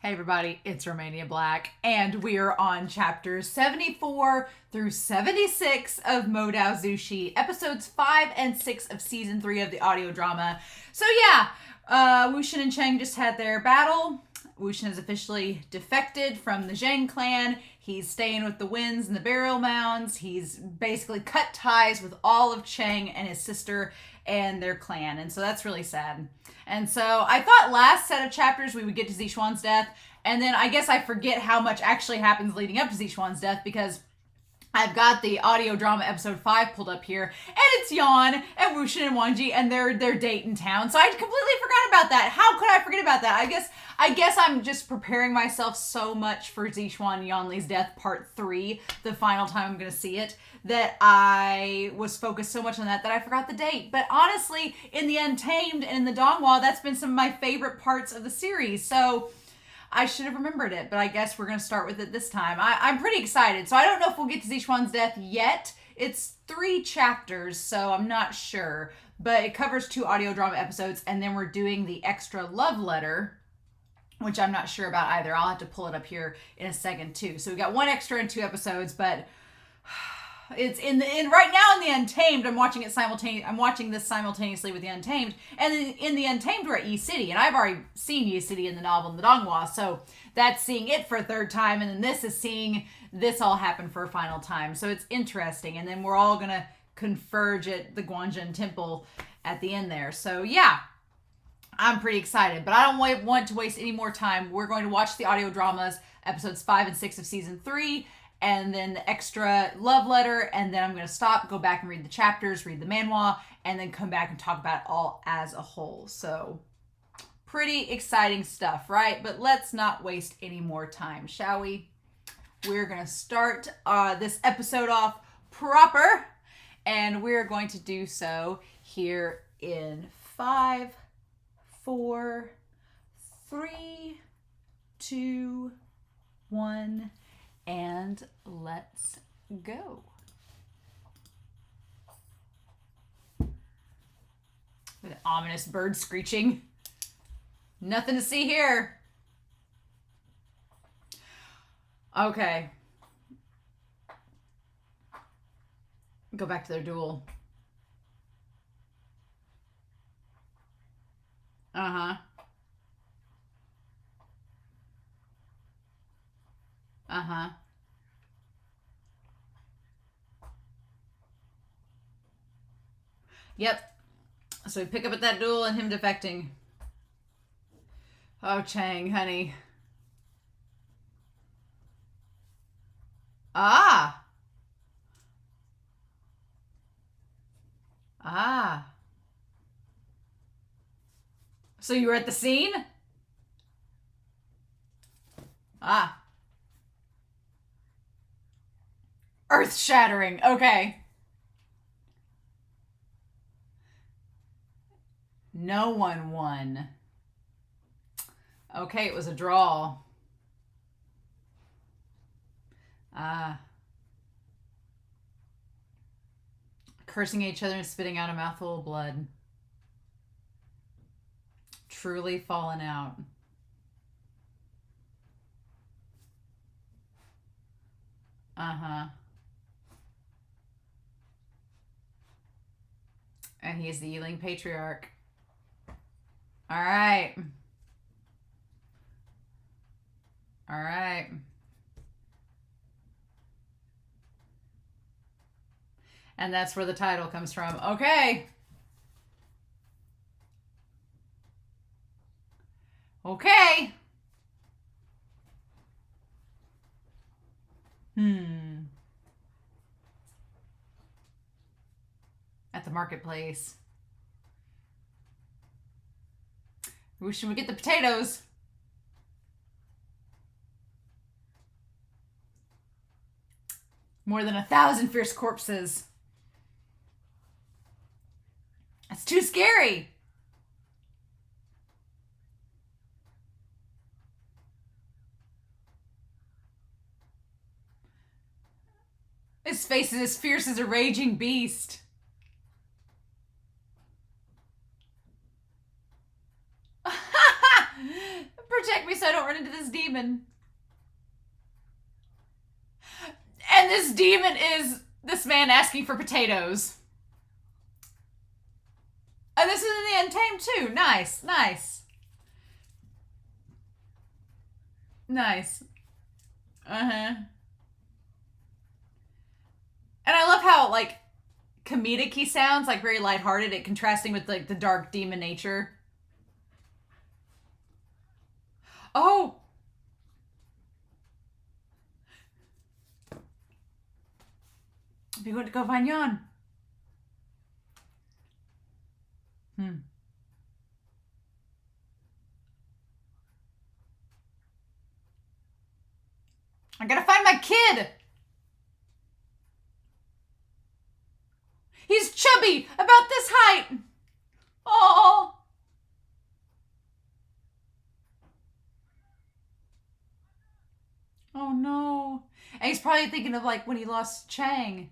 Hey everybody, it's Romania Black, and we are on chapters 74 through 76 of Modao Zushi, episodes 5 and 6 of season 3 of the audio drama. So yeah, WuXian and Cheng just had their battle. WuXian has officially defected from the Zhang clan. He's staying with the winds and the burial mounds. He's basically cut ties with all of Cheng and his sister and their clan, and so that's really sad. And so I thought last set of chapters we would get to ZIXUAN'S death, and then I guess I forget how much actually happens leading up to ZIXUAN'S death because I've got the audio drama episode 5 pulled up here, and it's Yan and WuXian and Wangji and their date in town. So I completely forgot about that. How could I forget about that? I guess I'm just preparing myself so much for ZIXUAN Yanli's death part 3, the final time I'm going to see it, that I was focused so much on that I forgot the date. But honestly, in the Untamed and in the donghua, that's been some of my favorite parts of the series. So I should have remembered it, but I guess we're going to start with it this time. I'm pretty excited. So I don't know if we'll get to ZIXUAN'S death yet. It's 3 chapters, so I'm not sure. But it covers 2 audio drama episodes, and then we're doing the extra love letter, which I'm not sure about either. I'll have to pull it up here in a second too. So we got 1 extra and 2 episodes, but it's in right now in the Untamed. I'm watching this simultaneously with the Untamed, and in the Untamed we're at Yi City, and I've already seen Yi City in the novel and the donghua, so that's seeing it for a 3rd time, and then this is seeing this all happen for a final time. So it's interesting, and then we're all gonna converge at the Wangji temple at the end there. So yeah, I'm pretty excited, but I don't want to waste any more time. We're going to watch the audio dramas, episodes 5 and 6 of season 3, and then the extra love letter, and then I'm going to stop, go back and read the chapters, read the manhwa, and then come back and talk about it all as a whole. So pretty exciting stuff, right? But let's not waste any more time, shall we? We're going to start this episode off proper, and we're going to do so here in 5, 4, 3, 2, 1, and let's go. With an ominous bird screeching. Nothing to see here. Okay. Go back to their duel. Uh-huh. Uh-huh. Yep. So we pick up at that duel and him defecting. Oh, Cheng, honey. Ah. Ah. So you were at the scene? Ah. Earth-shattering. Okay. No one won. Okay, it was a draw. Ah. Cursing at each other and spitting out a mouthful of blood. Truly fallen out. Uh-huh. And he is the Yiling Patriarch. All right. All right. And that's where the title comes from. Okay. Okay. At the marketplace. Should we get the potatoes? More than 1,000 fierce corpses. That's too scary. His face is as fierce as a raging beast. Protect me so I don't run into this demon. And this demon is this man asking for potatoes. And this is in the Untamed too. Nice, nice. Nice. Uh-huh. And I love how, like, comedic he sounds, like very lighthearted, it contrasting with, like, the dark demon nature. Oh! We're going to go find Yan. I gotta find my kid! He's chubby! About this height! Oh. Oh no. And he's probably thinking of, like, when he lost Cheng.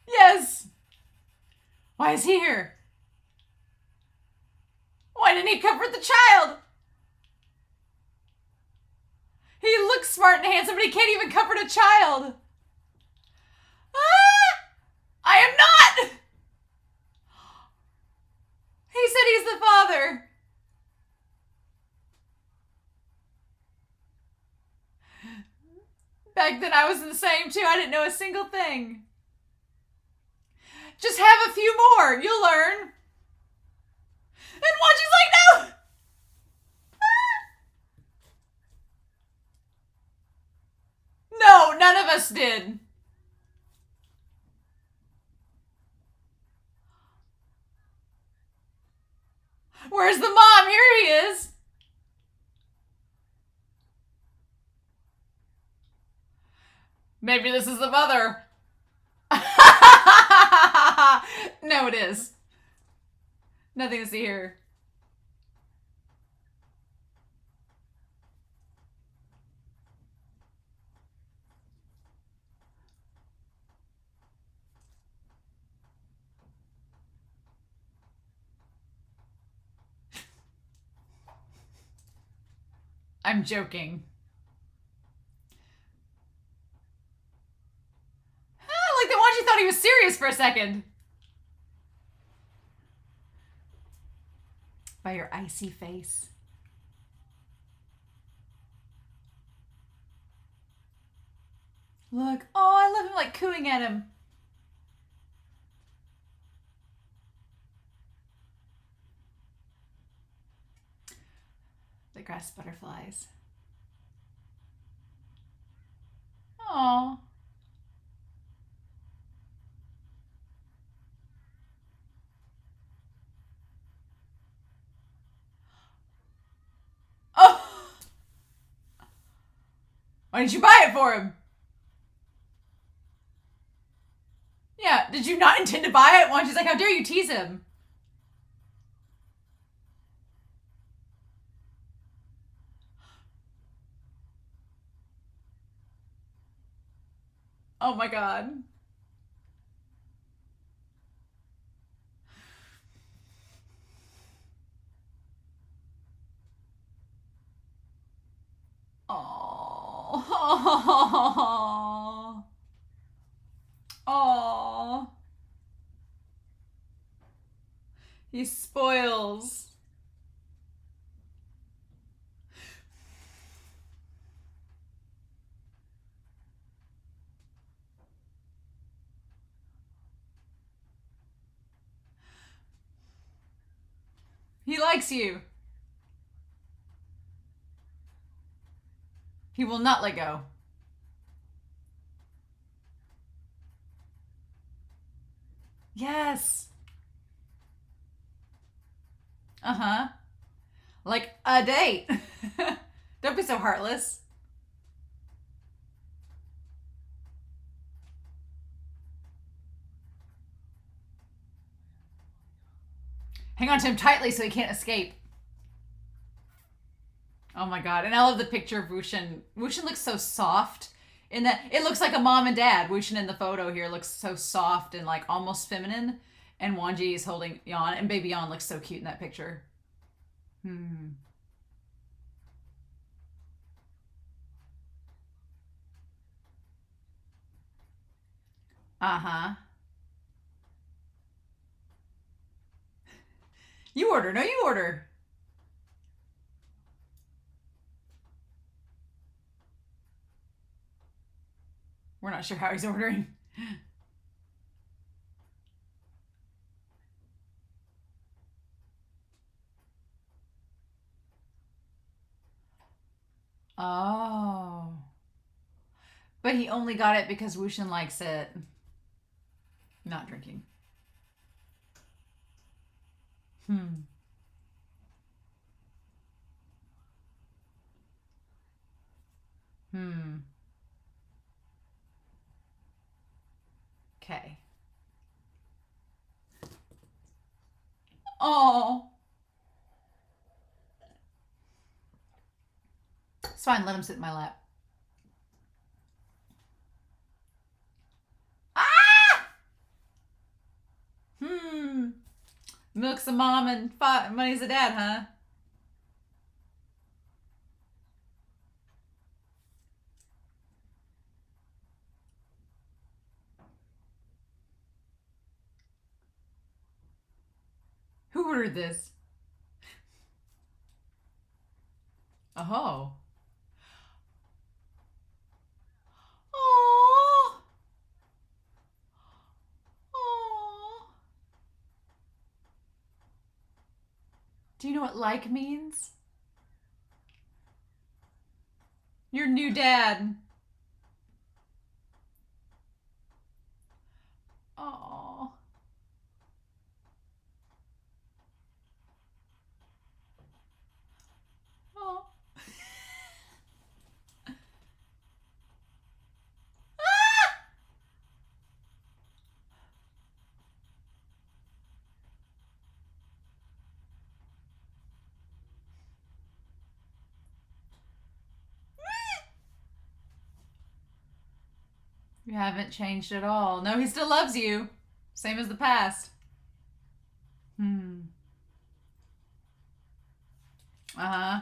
Yes! Why is he here? Why didn't he comfort the child? He looks smart and handsome, but he can't even comfort a child. Ah! I am not! He said he's the father. Back then I was the same too. I didn't know a single thing. Just have a few more. You'll learn. And Wangji's like, no! No, none of us did. Where's the mom? Here he is. Maybe this is the mother. No, it is. Nothing to see here. I'm joking. Like the one she thought he was serious for a second. By your icy face. Look. Oh, I love him, like, cooing at him. The grass butterflies. Oh. Oh. Why didn't you buy it for him? Yeah, did you not intend to buy it? Wangji's like, how dare you tease him? Oh my god. Oh. Oh. He spoils. He likes you. He will not let go. Yes. Uh-huh. Like a date. Don't be so heartless. Hang on to him tightly so he can't escape. Oh my god. And I love the picture of WuXian. WuXian looks so soft in that it looks like a mom and dad. WuXian in the photo here looks so soft and like almost feminine. And Wangji is holding Yan, and baby Yan looks so cute in that picture. Uh-huh. You order. No, you order. We're not sure how he's ordering. Oh. But he only got it because WuXian likes it. Not drinking. Okay. Oh. It's fine. Let him sit in my lap. Ah! Milk's a mom and money's a dad, huh? Who ordered this? Oh. Oh. Oh. Do you know what like means? Your new dad. Oh. Oh. You haven't changed at all. No, he still loves you. Same as the past. Uh-huh.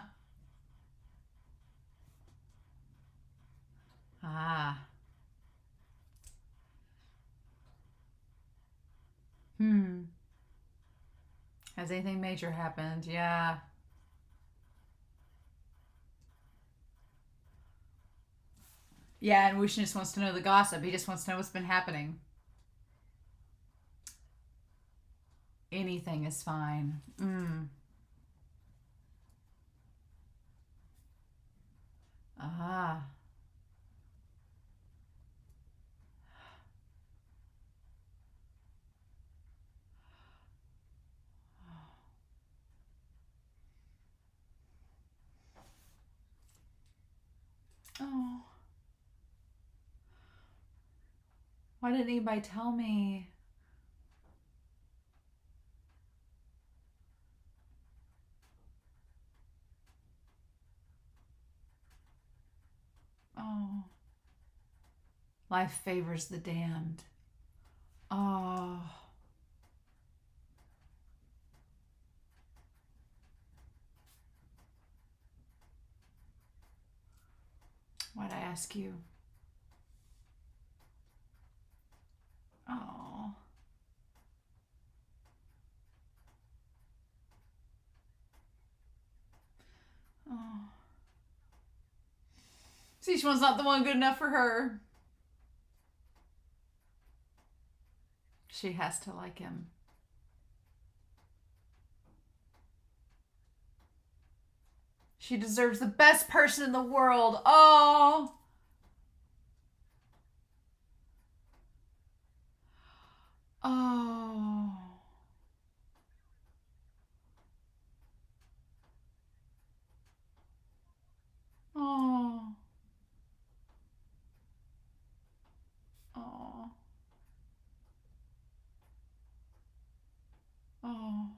Ah. Has anything major happened? Yeah. Yeah, and WuXian just wants to know the gossip. He just wants to know what's been happening. Anything is fine. Ah. Oh. Why didn't anybody tell me? Oh. Life favors the damned. Oh. Why'd I ask you? Oh. Oh. Sichuan's not the one good enough for her. She has to like him. She deserves the best person in the world. Oh. Oh. Oh. Oh. Oh.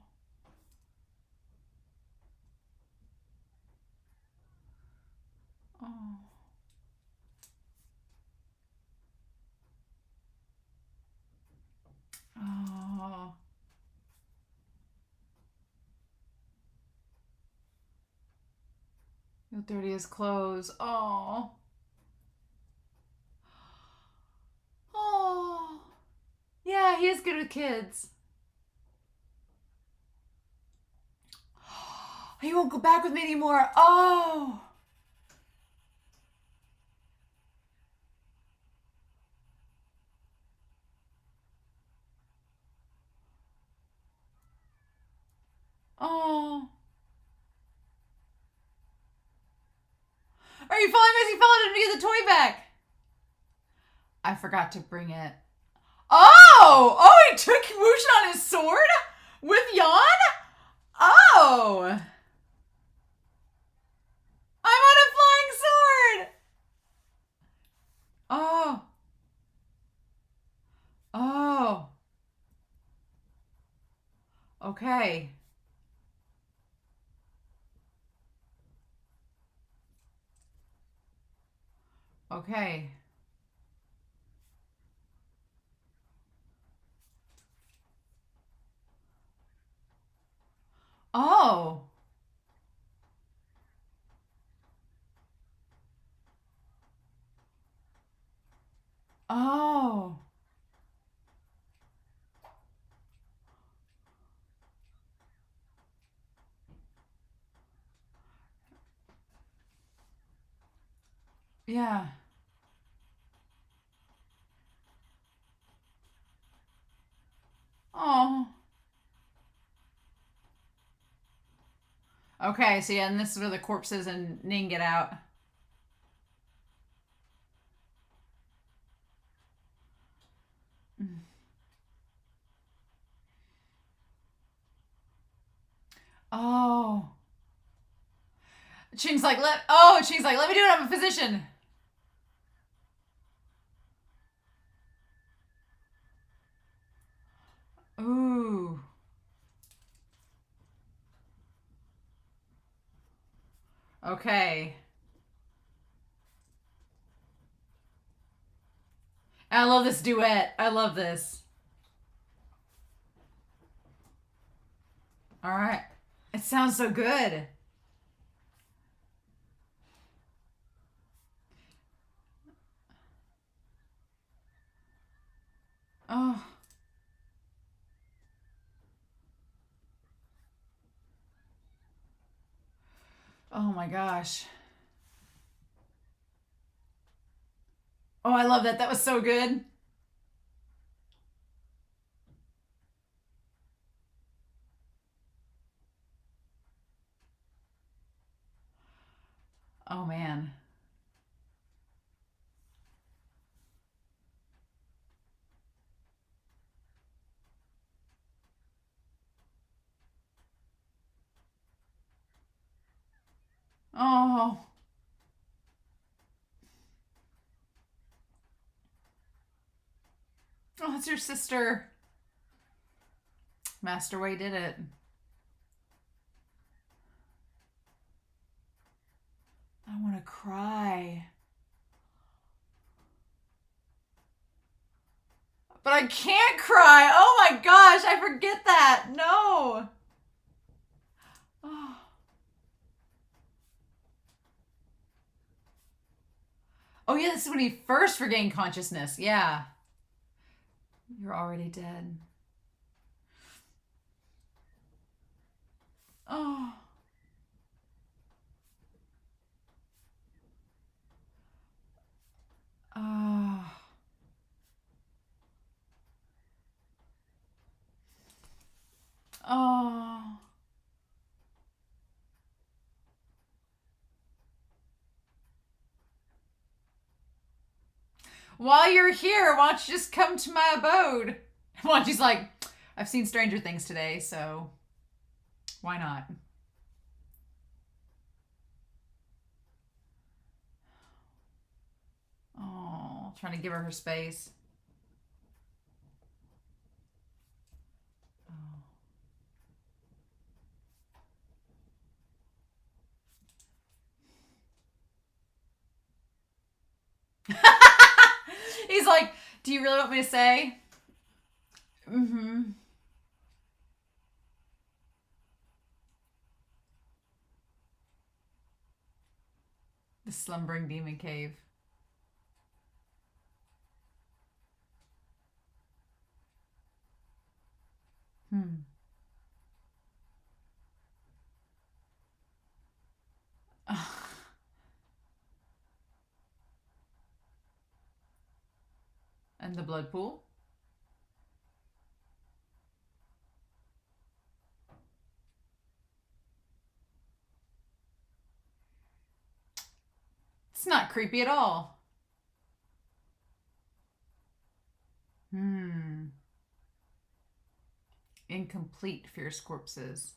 Feel dirty as clothes. Oh. Oh. Yeah, he is good with kids. He won't go back with me anymore. Oh. Oh. Are you following me? He followed him to get the toy back. I forgot to bring it. Oh! Oh, he took WuXian on his sword? With Yan? Oh! I'm on a flying sword! Oh. Oh. Okay. Okay. Oh. Oh. Yeah. Oh. Okay, so yeah, and this is where the corpses and Ning get out. Oh. Ching's like, let me do it, I'm a physician. Ooh. Okay. I love this duet. I love this. All right. It sounds so good. Oh. Oh my gosh. Oh, I love that. That was so good. Oh man. Oh. Oh, it's your sister. Master Wei did it. I want to cry. But I can't cry. Oh my gosh, I forget that. No. Oh. Oh yeah, this is when he first regained consciousness. Yeah. You're already dead. Oh. Oh. Oh. While you're here, why don't you just come to my abode? Wangji's like, I've seen Stranger Things today, so why not? Oh, trying to give her space. He's like, do you really want me to say? Mm-hmm. The slumbering demon cave. And the blood pool? It's not creepy at all. Incomplete fierce corpses.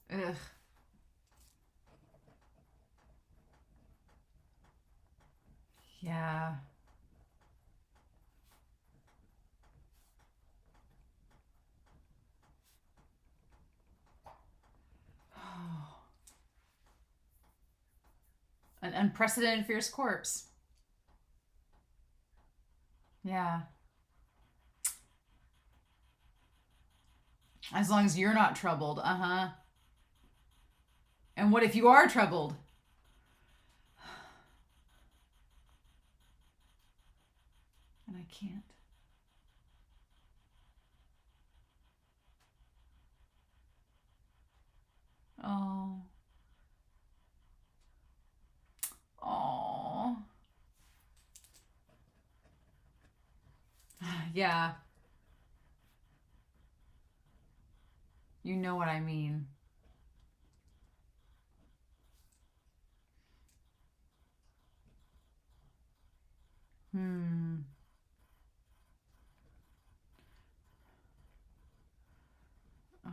Ugh. Yeah. An unprecedented fierce corpse. Yeah. As long as you're not troubled. Uh-huh. And what if you are troubled? And I can't. Oh. Oh. Yeah. You know what I mean. Oh.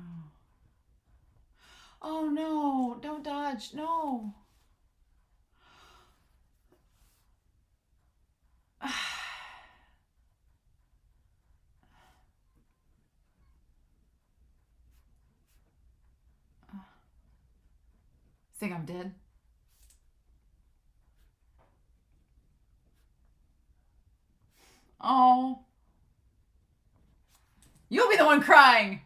Oh no, don't dodge. No. Think I'm dead? Oh. You'll be the one crying.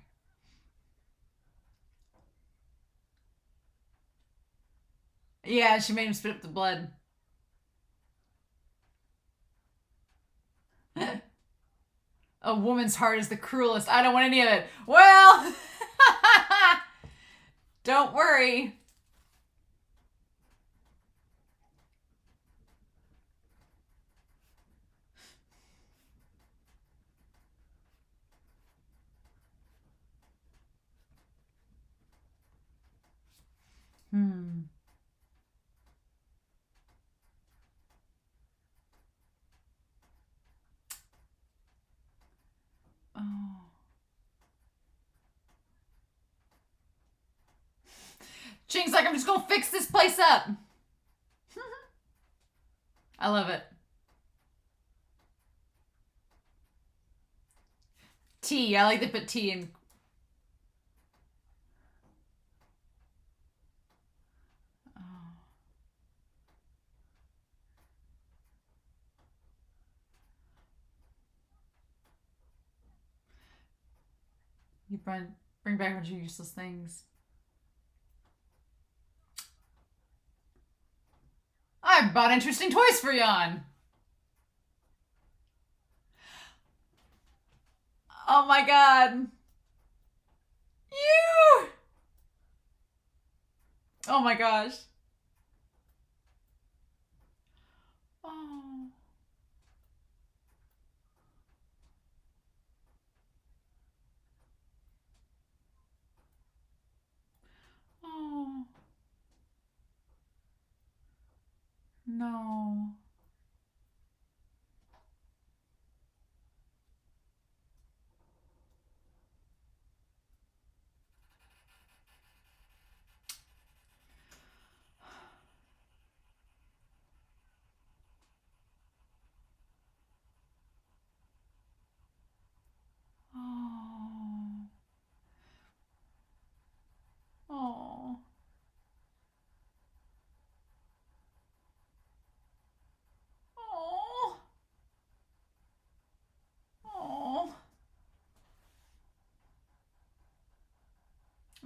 Yeah, she made him spit up the blood. A woman's heart is the cruelest. I don't want any of it. Well, don't worry. Oh. Cheng's like, I'm just gonna fix this place up. I love it. Tea. I like to put tea in. Oh. You bring back a bunch of useless things. I bought interesting toys for Jan. Oh my god. You! Oh my gosh. Oh. Oh. No. Oh. Oh.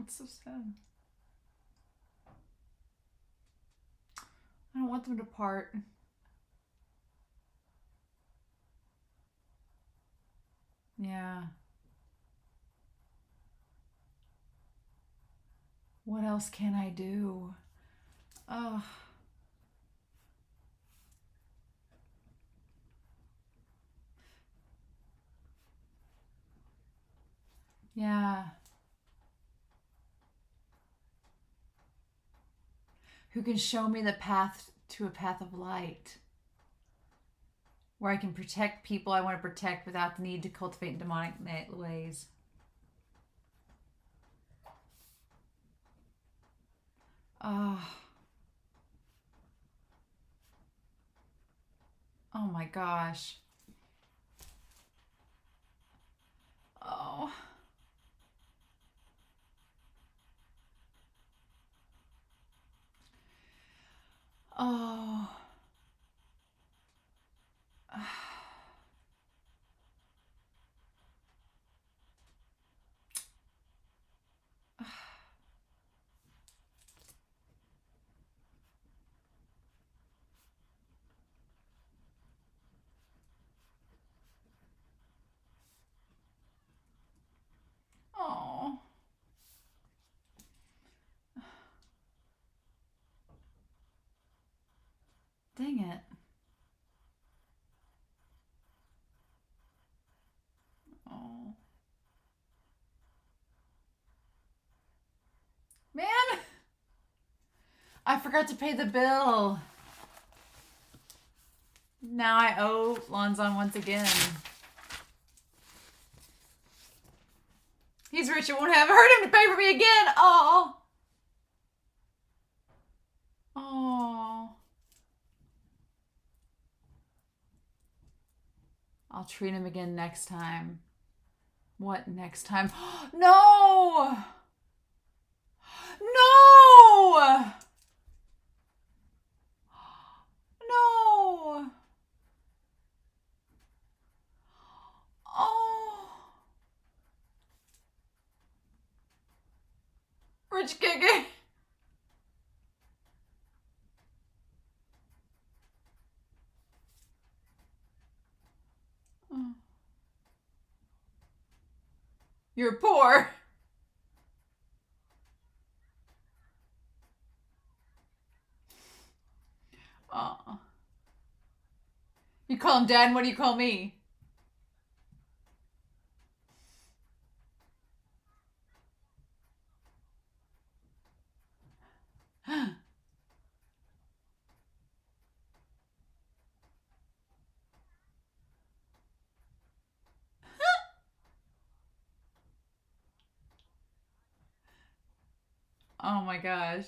That's so sad. I don't want them to part. Yeah. What else can I do? Oh. Yeah. Who can show me the path to a path of light, where I can protect people I want to protect without the need to cultivate demonic ways. Oh. Oh my gosh. Oh. Oh. Oh. Dang it. Oh. Man! I forgot to pay the bill. Now I owe Lanzan once again. He's rich. It won't have hurt him to pay for me again. Oh. Oh. I'll treat him again next time. What next time? No! No! No! Oh! Rich Giga! You're poor. Oh. You call him dad, and what do you call me? Oh my gosh.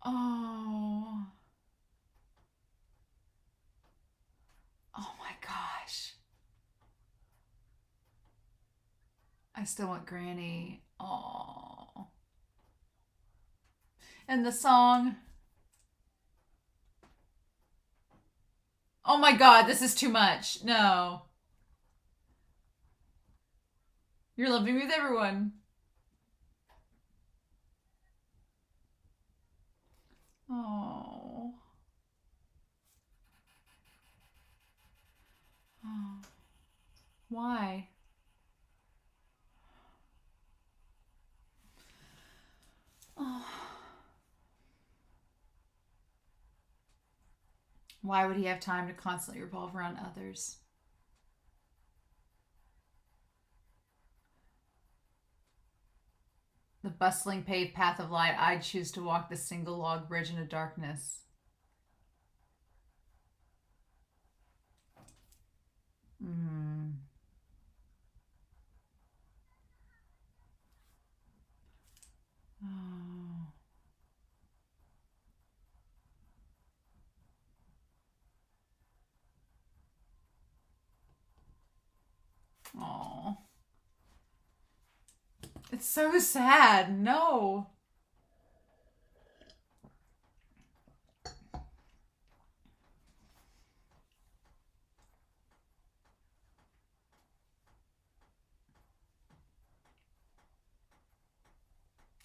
Oh. Oh my gosh. I still want Granny. Oh. And the song. Oh my god, this is too much. No. You're loving me with everyone. Oh. Oh. Why? Oh. Why would he have time to constantly revolve around others? The bustling paved path of light, I'd choose to walk the single log bridge into darkness. Oh. Oh. It's so sad. No.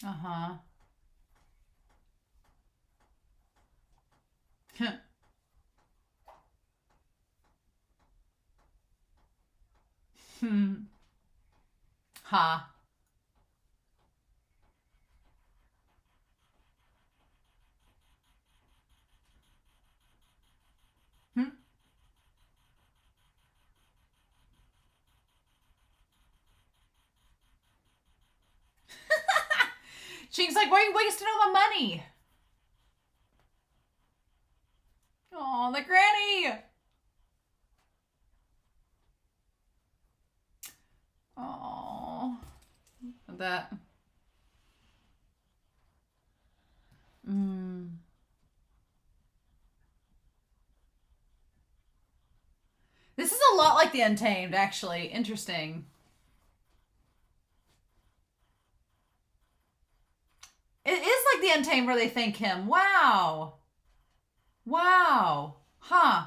Uh-huh. Hmm. Ha. Hmm. Ching's like, why are you wasting all my money? Oh, the granny. Oh, that. Mm. This is a lot like the Untamed, actually. Interesting. It is like the Untamed where they thank him. Wow. Wow. Huh.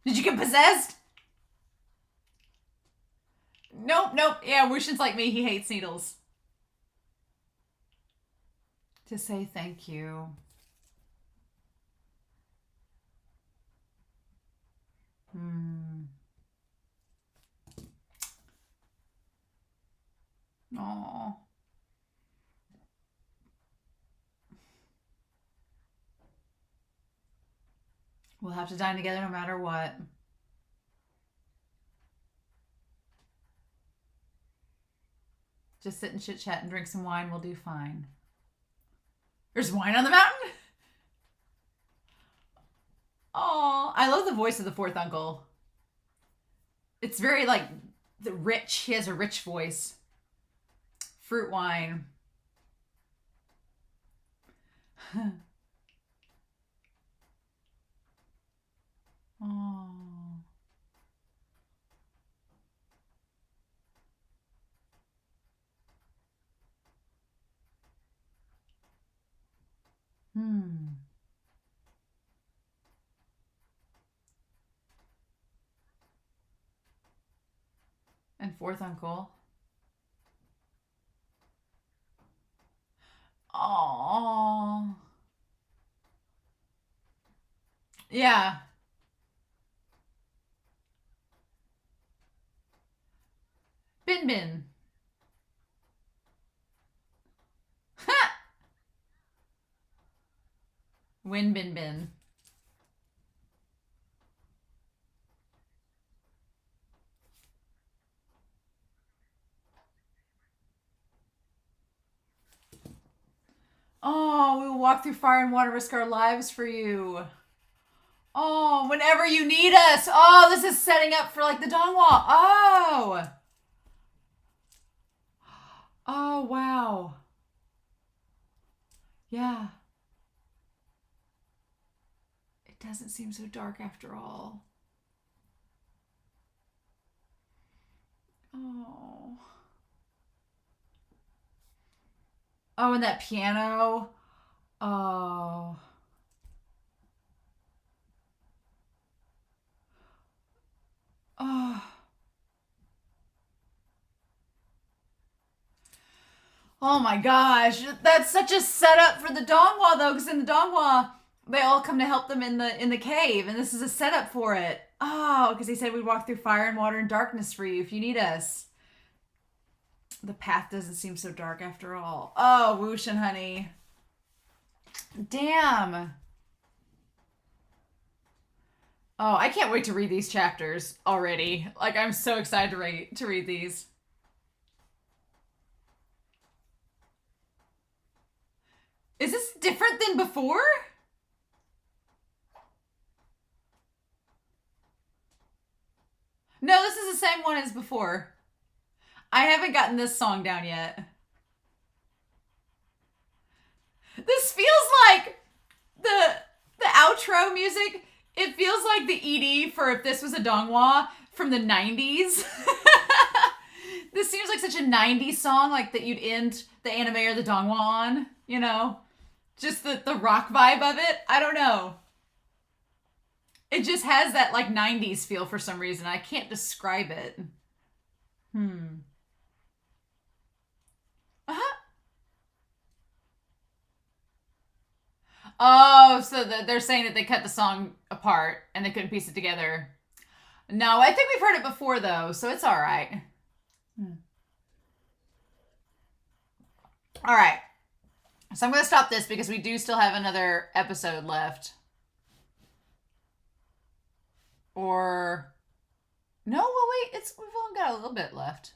Did you get possessed? Nope, nope. Yeah, WuXian's like me. He hates needles. To say thank you. Hmm. Aww. We'll have to dine together no matter what. Just sit and chit chat and drink some wine. We'll do fine. There's wine on the mountain? Oh, I love the voice of the fourth uncle. It's very like the rich. He has a rich voice. Fruit wine. Oh. Hmm. And fourth uncle. Oh. Yeah. Bin Bin. Win Bin Bin. Oh, we will walk through fire and water, risk our lives for you. Oh, whenever you need us. Oh, this is setting up for like the donghua. Oh. Oh, wow. Yeah. It doesn't seem so dark after all. Oh. Oh, and that piano. Oh. Oh. Oh my gosh. That's such a setup for the donghua though, because in the donghua, they all come to help them in the cave, and this is a setup for it. Oh, because he said we'd walk through fire and water and darkness for you if you need us. The path doesn't seem so dark after all. Oh, WuXian, honey. Damn. Oh, I can't wait to read these chapters already. Like, I'm so excited to read these. Is this different than before? No, this is the same one as before. I haven't gotten this song down yet. This feels like the outro music. It feels like the ED for if this was a donghua from the 90s. This seems like such a 90s song, like that you'd end the anime or the donghua on, you know? Just the rock vibe of it. I don't know. It just has that like 90s feel for some reason. I can't describe it. Uh-huh. Oh, so they're saying that they cut the song apart and they couldn't piece it together. No, I think we've heard it before though, so it's all right. All right. So I'm going to stop this because we do still have another episode left. Or no, well wait, we've only got a little bit left.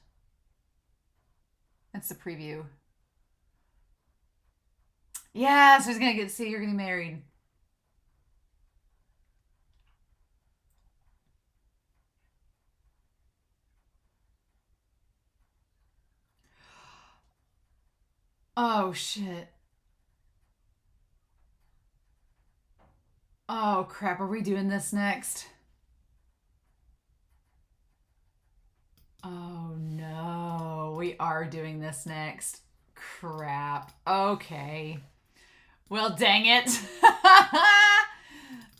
That's the preview. Yeah, so he's going to get to see you're getting married. Oh shit. Oh crap, are we doing this next? Oh no, we are doing this next. Crap. Okay. Well, dang it.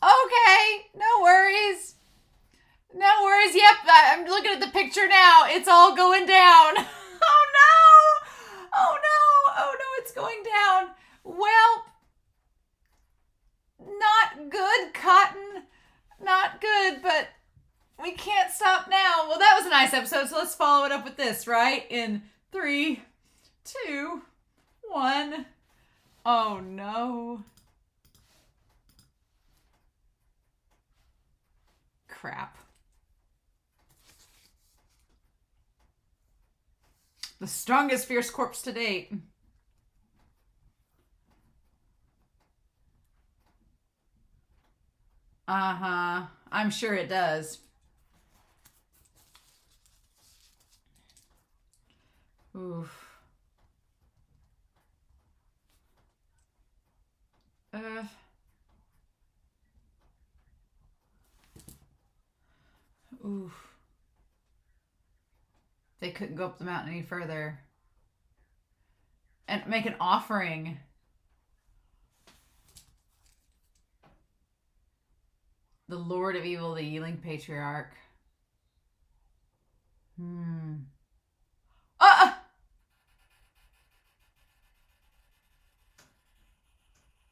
Okay, no worries. No worries. Yep, I'm looking at the picture now. It's all going down. Oh no. Oh no. Oh no, it's going down. Well, not good, Cotton. Not good, but we can't stop now. Well, that was a nice episode, so let's follow it up with this, right? In 3, 2, 1. Oh no. Crap. The strongest fierce corpse to date. Uh-huh. I'm sure it does. Oof. Oof. They couldn't go up the mountain any further. And make an offering. The Lord of Evil, the Yeeling Patriarch.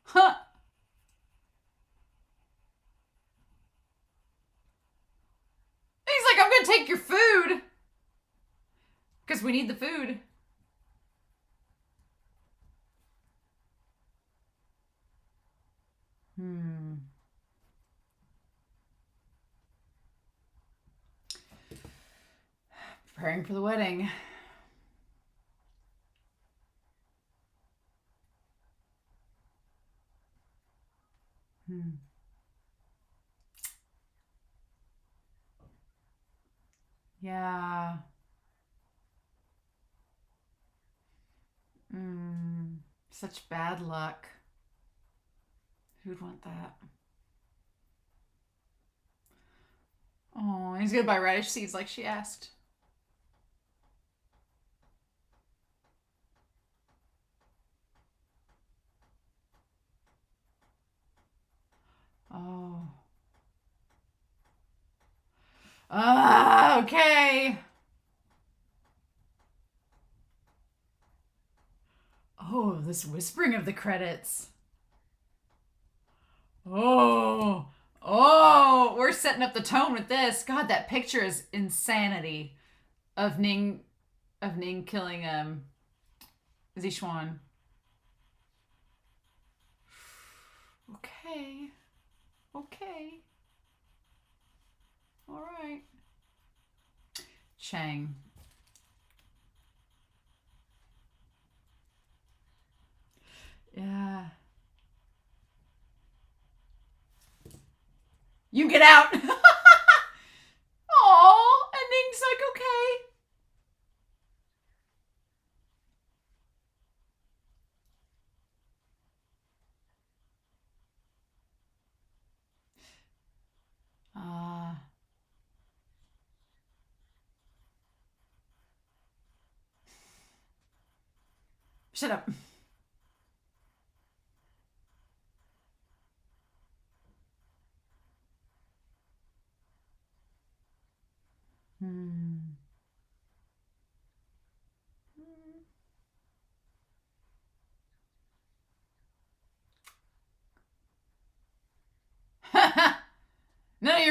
Huh. He's like, I'm gonna take your food. Because we need the food. Preparing for the wedding. Yeah. Such bad luck. Who'd want that? Oh, he's gonna buy radish seeds like she asked. Oh. Okay. Oh, this whispering of the credits. Oh. Oh, we're setting up the tone with this. God, that picture is insanity of Ning killing ZIXUAN. Okay. Okay. All right. Cheng. Yeah. You get out. Aw, and Ning's like, okay. Shut up.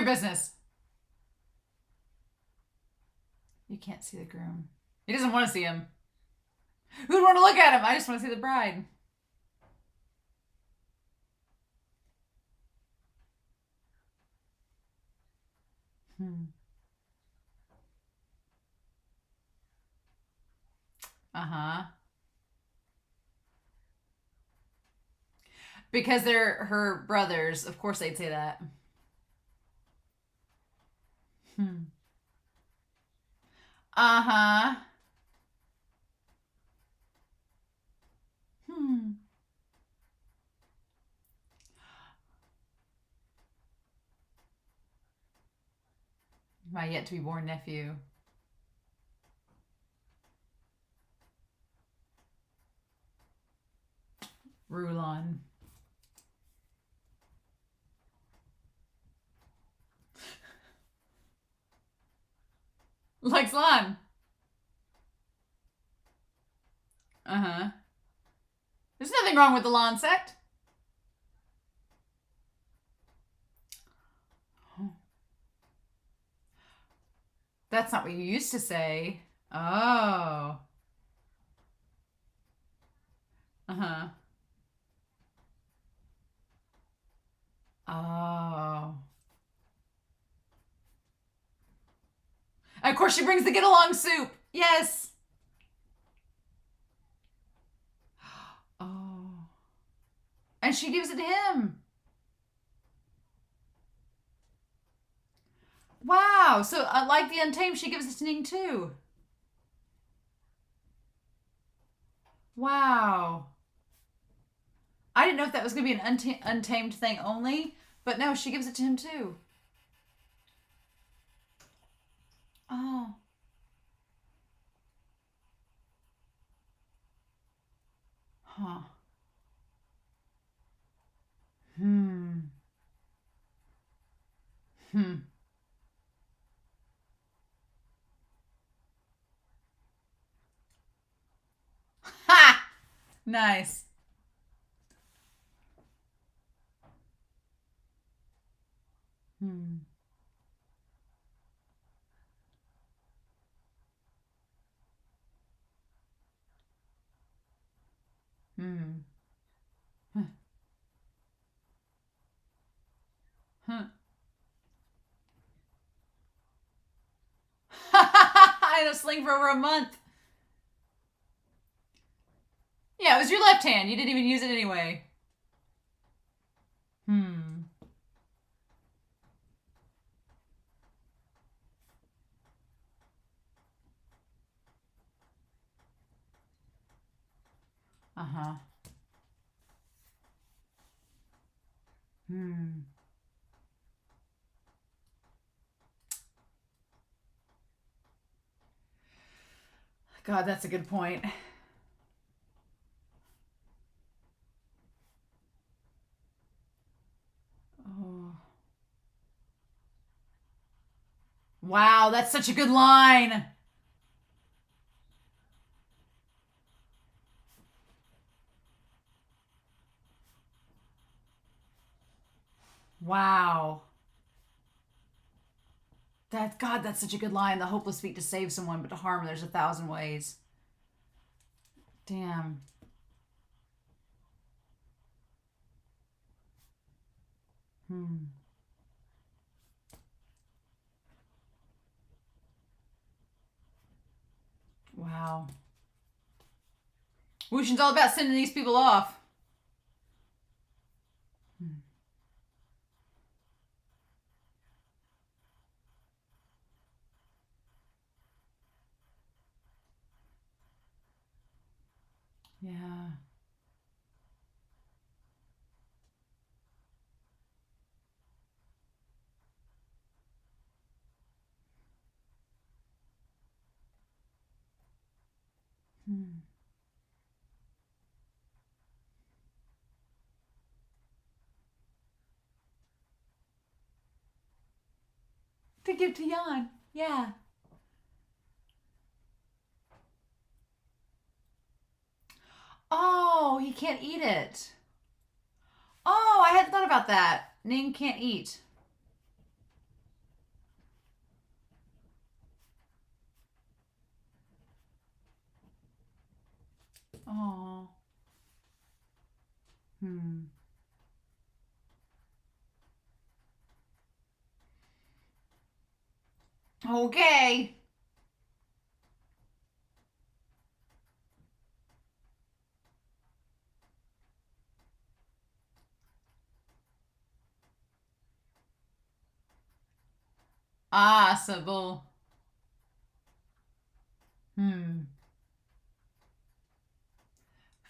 your business. You can't see the groom. He doesn't want to see him. Who'd want to look at him? I just want to see the bride. Uh-huh. Because they're her brothers. Of course they'd say that. Uh-huh. My yet-to-be-born nephew. Rulon. Likes lawn. Uh-huh. There's nothing wrong with the lawn sect. That's not what you used to say. Oh. Uh-huh. Oh. And of course she brings the get-along soup. Yes. Oh. And she gives it to him. Wow. So like the Untamed, she gives it to Ning too. Wow. I didn't know if that was going to be an Untamed thing only, but no, she gives it to him too. Oh. Huh. Hmm. Ha! Nice. Hmm. Huh. I had a sling for over a month. Yeah, it was your left hand. You didn't even use it anyway. Uh-huh. God, that's a good point. Oh. Wow, that's such a good line. Wow. God, that's such a good line. The hopeless feat to save someone, but to harm there's 1,000 ways. Damn. Wow. WuXian's all about sending these people off. Yeah. To give to Yan. Yeah. Oh, he can't eat it. Oh, I hadn't thought about that. Ning can't eat. Oh. Okay. Ah, Sybil.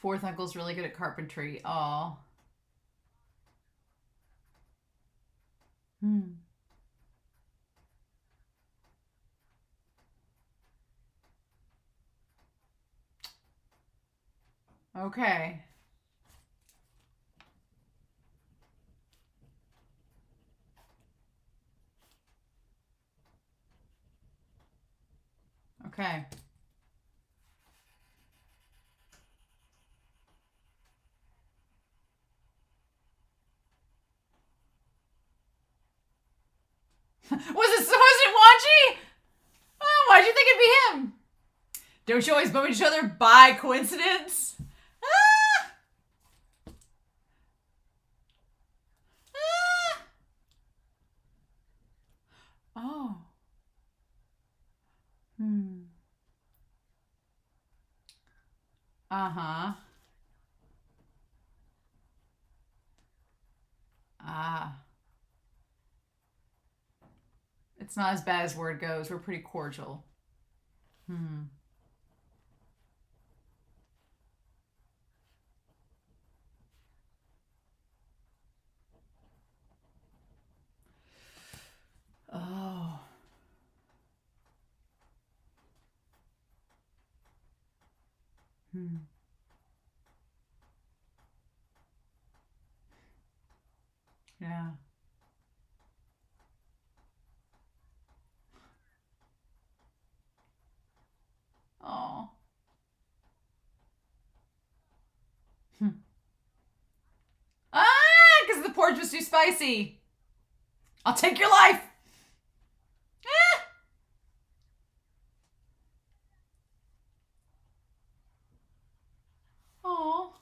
Fourth uncle's really good at carpentry. Aw. Okay. Okay. Was it Wangji? Oh, why'd you think it'd be him? Don't you always bump each other by coincidence? Ah! Ah! Oh. Uh-huh. Ah. It's not as bad as word goes. We're pretty cordial. Oh. Yeah. Oh. Ah, because the porridge was too spicy. I'll take your life. Ah. Oh.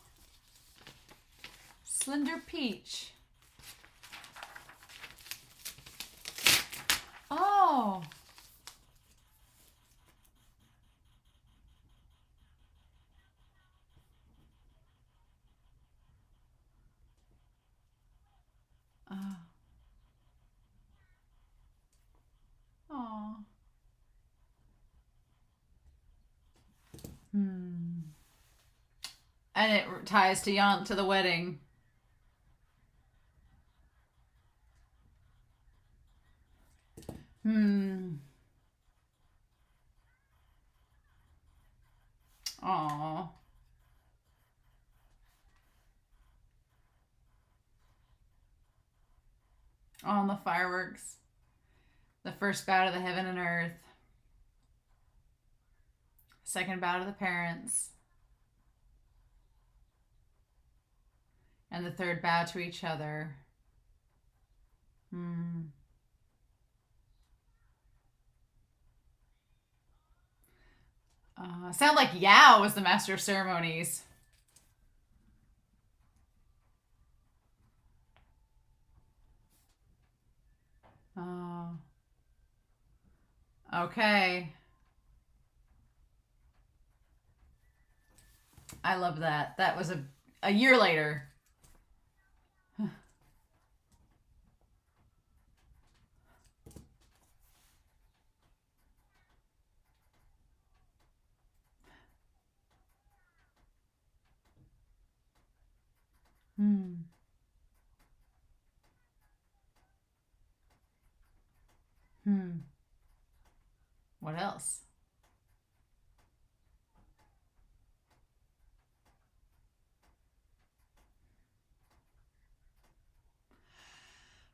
Slender peach. Oh. Oh. And it ties to the wedding. Aw. On the fireworks. The first bow to the heaven and earth. Second bow to the parents. And the third bow to each other. Sound like Yao was the master of ceremonies. Oh. Okay. I love that. That was a year later. What else?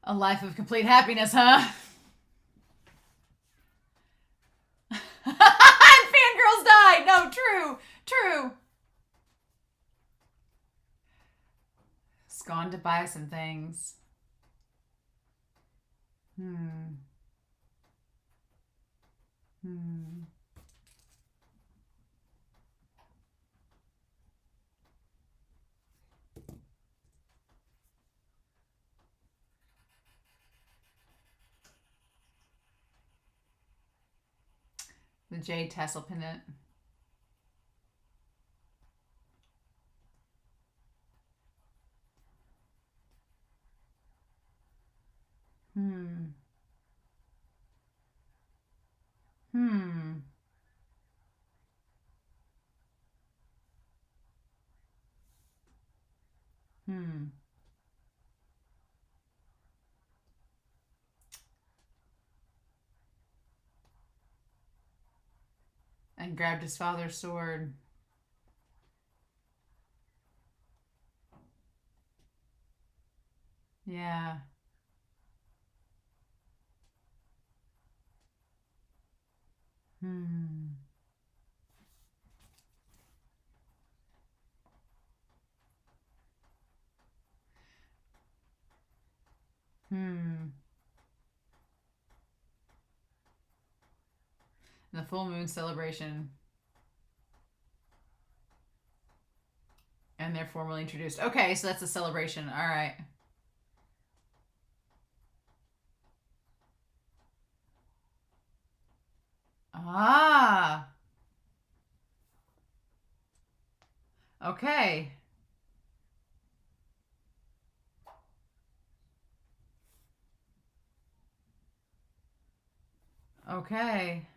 A life of complete happiness, huh? And fangirls died. No, true. It's gone to buy some things. The jade tassel pendant. Hmm. Hmm. Hmm. And grabbed his father's sword. Yeah. Hmm. Hmm. And the full moon celebration. And they're formally introduced. Okay, so that's a celebration. All right. Ah. Okay. Okay.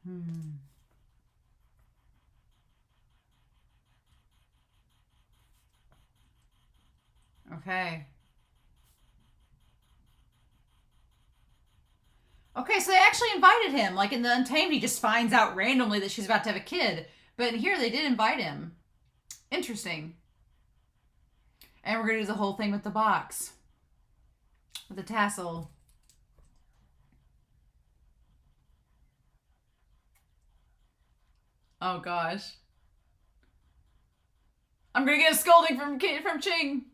Hmm. Okay. Okay, so they actually invited him. Like in the Untamed, he just finds out randomly that she's about to have a kid. But here they did invite him. Interesting. And we're going to do the whole thing with the box. With the tassel. Oh gosh. I'm going to get a scolding from Cheng.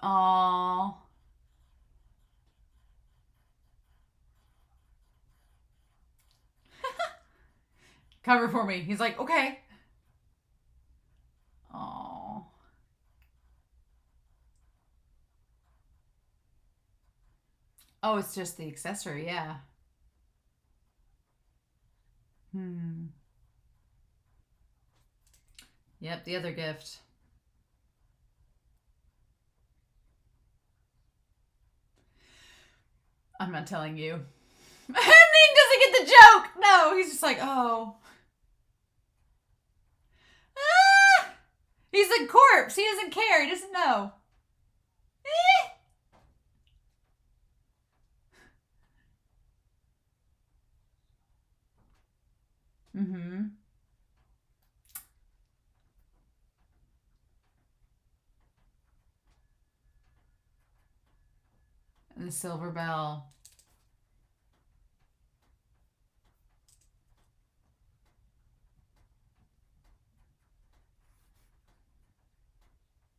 Aww. Cover for me. He's like, okay. Aww. Oh, it's just the accessory, yeah. Hmm. Yep, the other gift. I'm not telling you. Ning doesn't get the joke. No, he's just like, oh. Ah! He's a corpse. He doesn't care. He doesn't know. Mm-hmm. And the silver bell.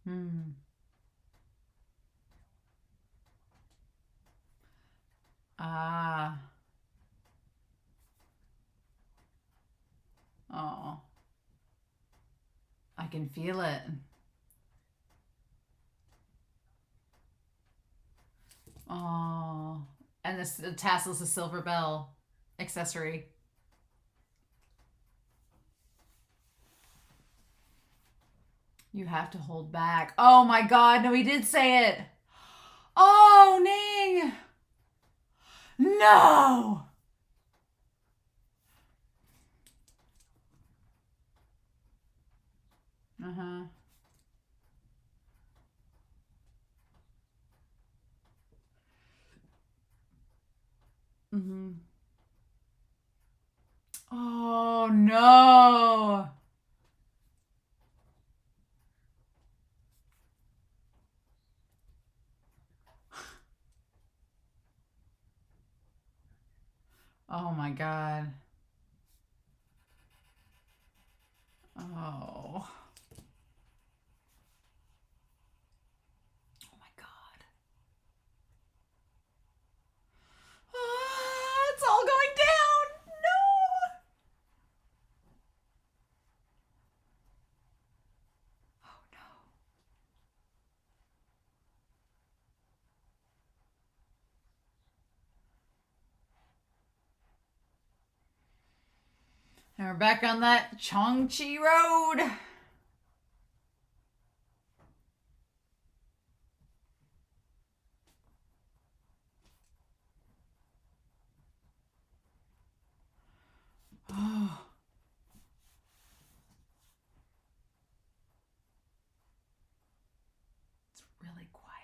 Hmm. Ah. Oh. I can feel it. Oh. And this the tassel's a silver bell accessory. You have to hold back. Oh my god, no, he did say it. Oh, Ning. No. Uh-huh. Mm-hmm. Oh no. Oh my god. Oh. Oh my god. Ah, it's all going down. No. Oh no. And we're back on that Chongqi Road. Oh. It's really quiet.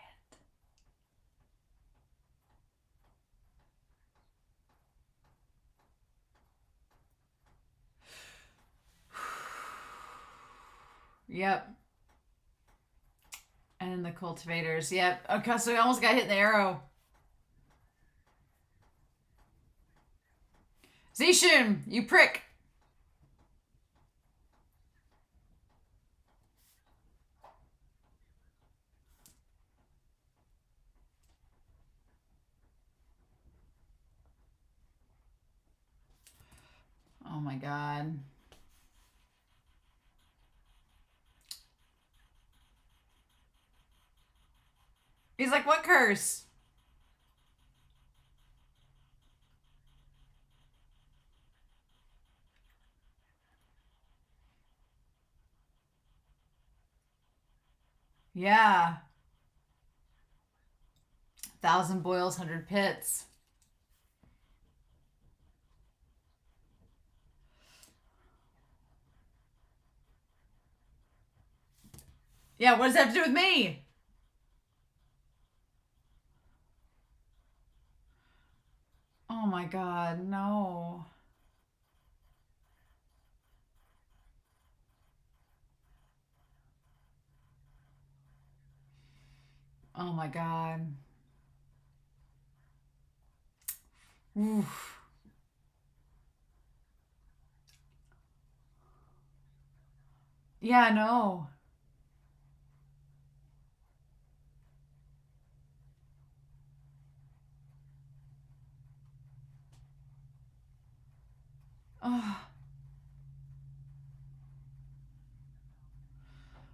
Yep. And the cultivators. Yep. Okay, so we almost got hit in the arrow. ZIXUAN, you prick. Oh my god. He's like, what curse? Yeah. 1,000 boils, 100 pits. Yeah, what does that have to do with me? Oh my god, no. Oh my god. Oof. Yeah, no. Oh.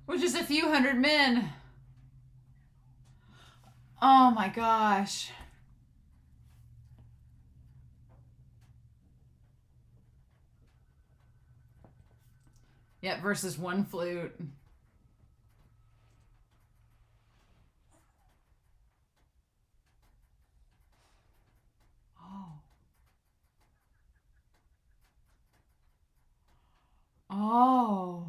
With just a few hundred men. Oh my gosh. Yep, versus one flute. Oh. Oh.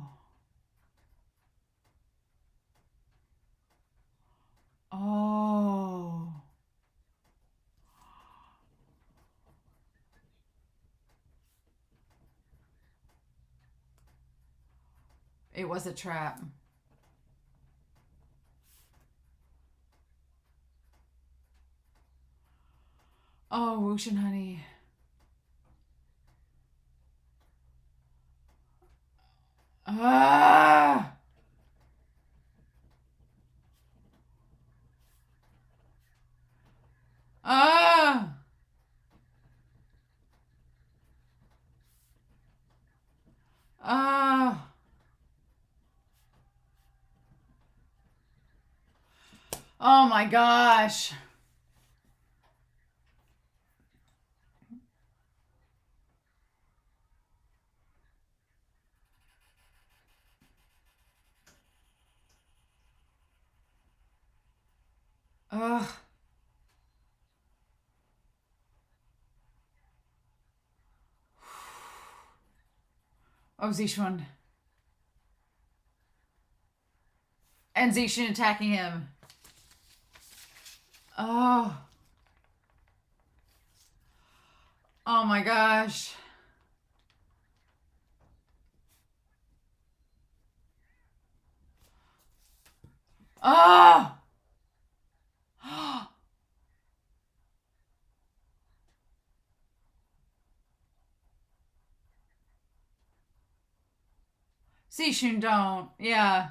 Oh. It was a trap. Oh, WuXian honey. Ah! Ah! Ah! Oh my gosh. Ugh. Oh, ZIXUAN. And ZIXUAN attacking him. Oh. Oh my gosh. Oh! ZIXUAN don't. Yeah.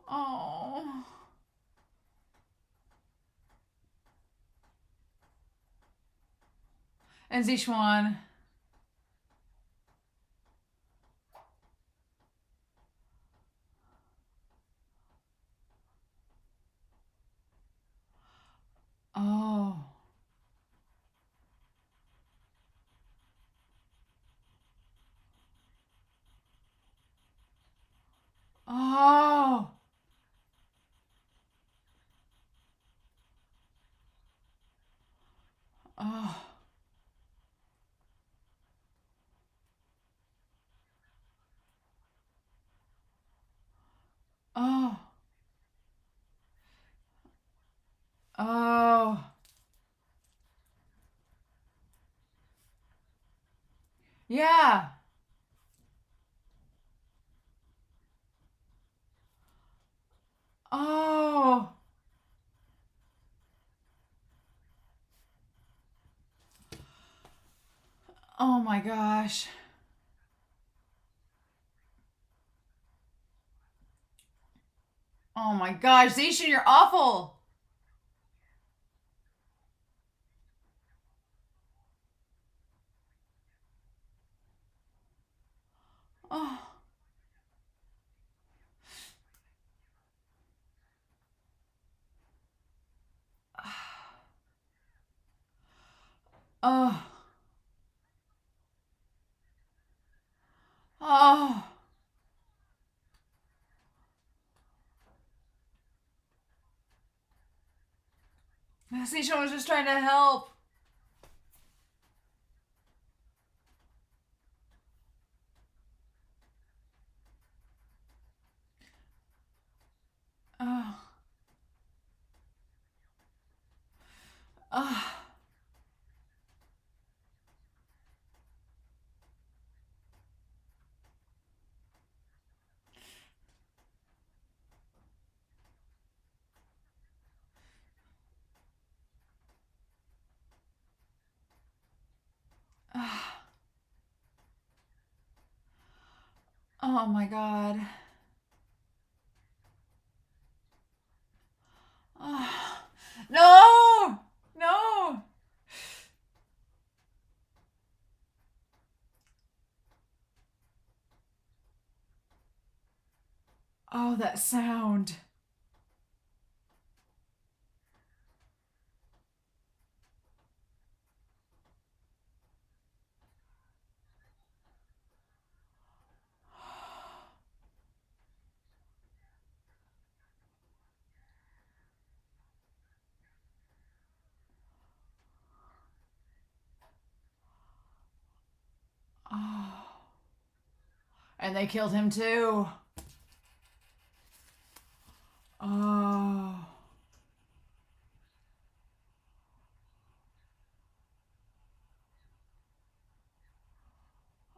Oh. And ZIXUAN. Oh. Oh. Oh. Oh. Oh. Yeah. Oh. Oh my gosh. Oh my gosh, ZIXUAN, you're awful. Oh. Oh. Oh. ZIXUAN was just trying to help. Oh. Oh. Oh my god. Oh. No! No! Oh, that sound. Oh. And they killed him too. Oh.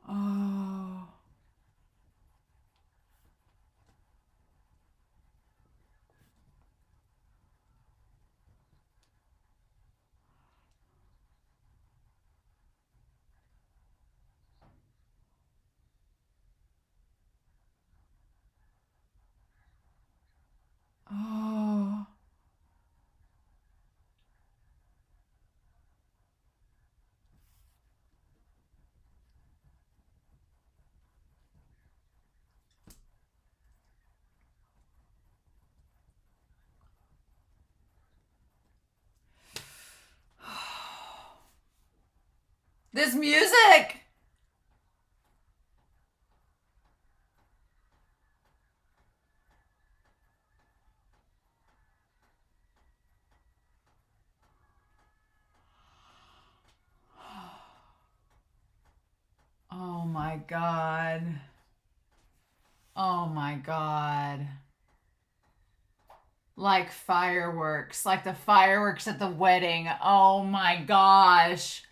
Oh. Oh. This music! Oh my god. Oh my god. Like fireworks. Like the fireworks at the wedding. Oh my gosh.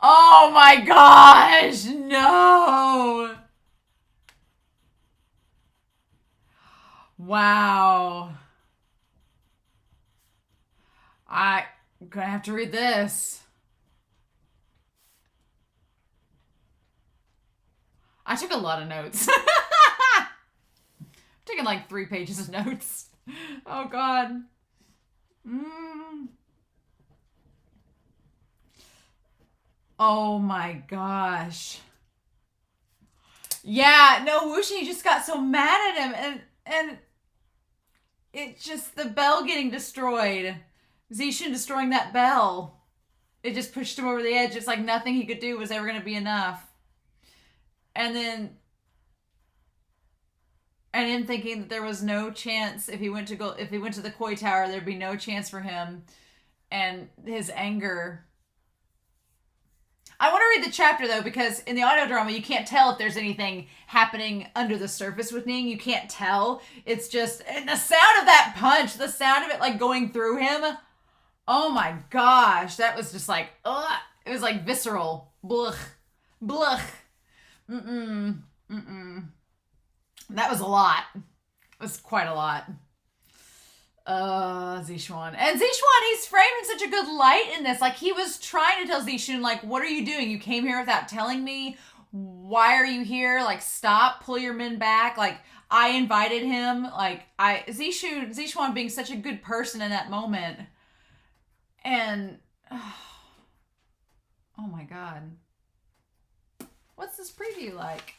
Oh my gosh. No. Wow. I'm gonna have to read this. I took a lot of notes. I've taken like 3 pages of notes. Oh god. Mm. Oh my gosh. Yeah, no, WuXian just got so mad at him, and it's just the bell getting destroyed. ZIXUAN destroying that bell. It just pushed him over the edge. It's like nothing he could do was ever going to be enough. And then thinking that there was no chance if he went to the koi tower, there'd be no chance for him, and his anger. I want to read the chapter though, because in the audio drama you can't tell if there's anything happening under the surface with Ning. You can't tell. It's just, and the sound of that punch, the sound of it like going through him. Oh my gosh, that was just like, ugh. It was like visceral. Blech. Blech. Mm-mm. Mm-mm. That was a lot. It was quite a lot. ZIXUAN. And ZIXUAN, he's framed in such a good light in this. Like, he was trying to tell ZIXUAN, like, what are you doing? You came here without telling me. Why are you here? Like, stop. Pull your men back. Like, I invited him. Like, ZIXUAN being such a good person in that moment. And, oh my God. What's this preview like?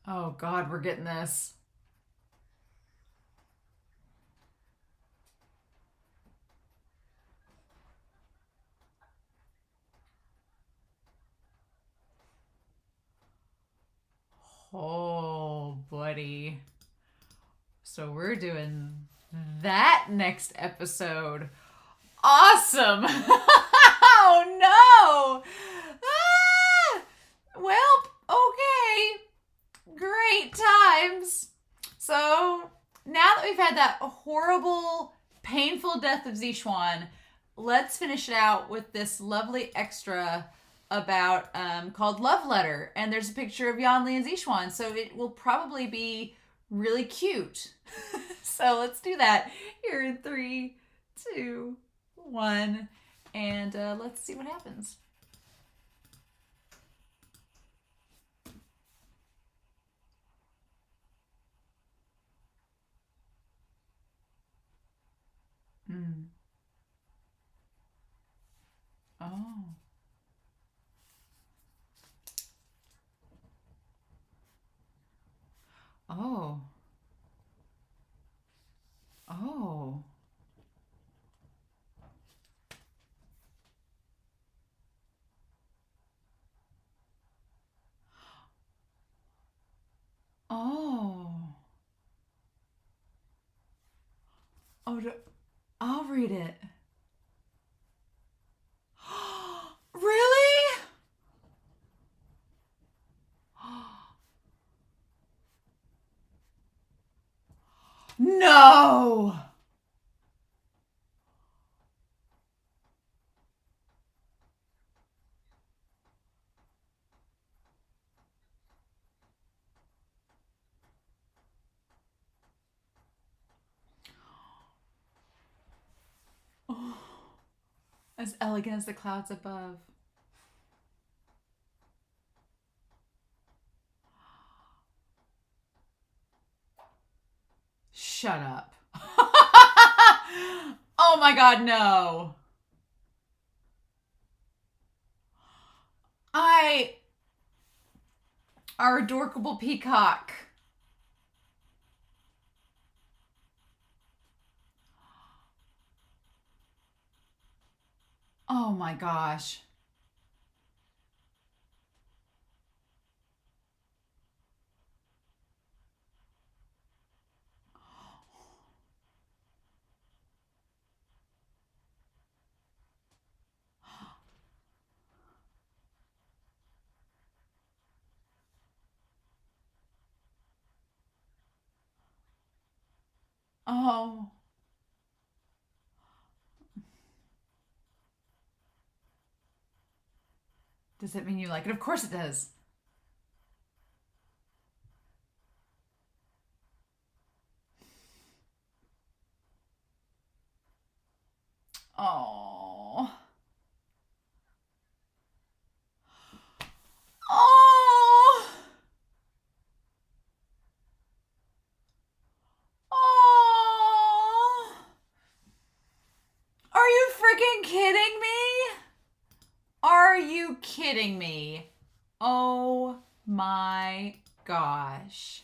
Oh God, we're getting this. Oh, buddy. So we're doing that next episode. Awesome. Oh no. Ah! Well, okay. Great times. So now that we've had that horrible, painful death of ZIXUAN, let's finish it out with this lovely extra about called Love Letter. And there's a picture of Yanli and ZIXUAN, so it will probably be really cute. So let's do that here in 3, 2, 1, and let's see what happens. Mm. Oh. Oh. Oh. Oh. Oh, I'll read it. Really? No. Oh, as elegant as the clouds above. Shut up. Oh my God, no. Our adorable peacock. Oh my gosh. Oh. Does that mean you like it? Of course it does. you kidding me? Oh my gosh.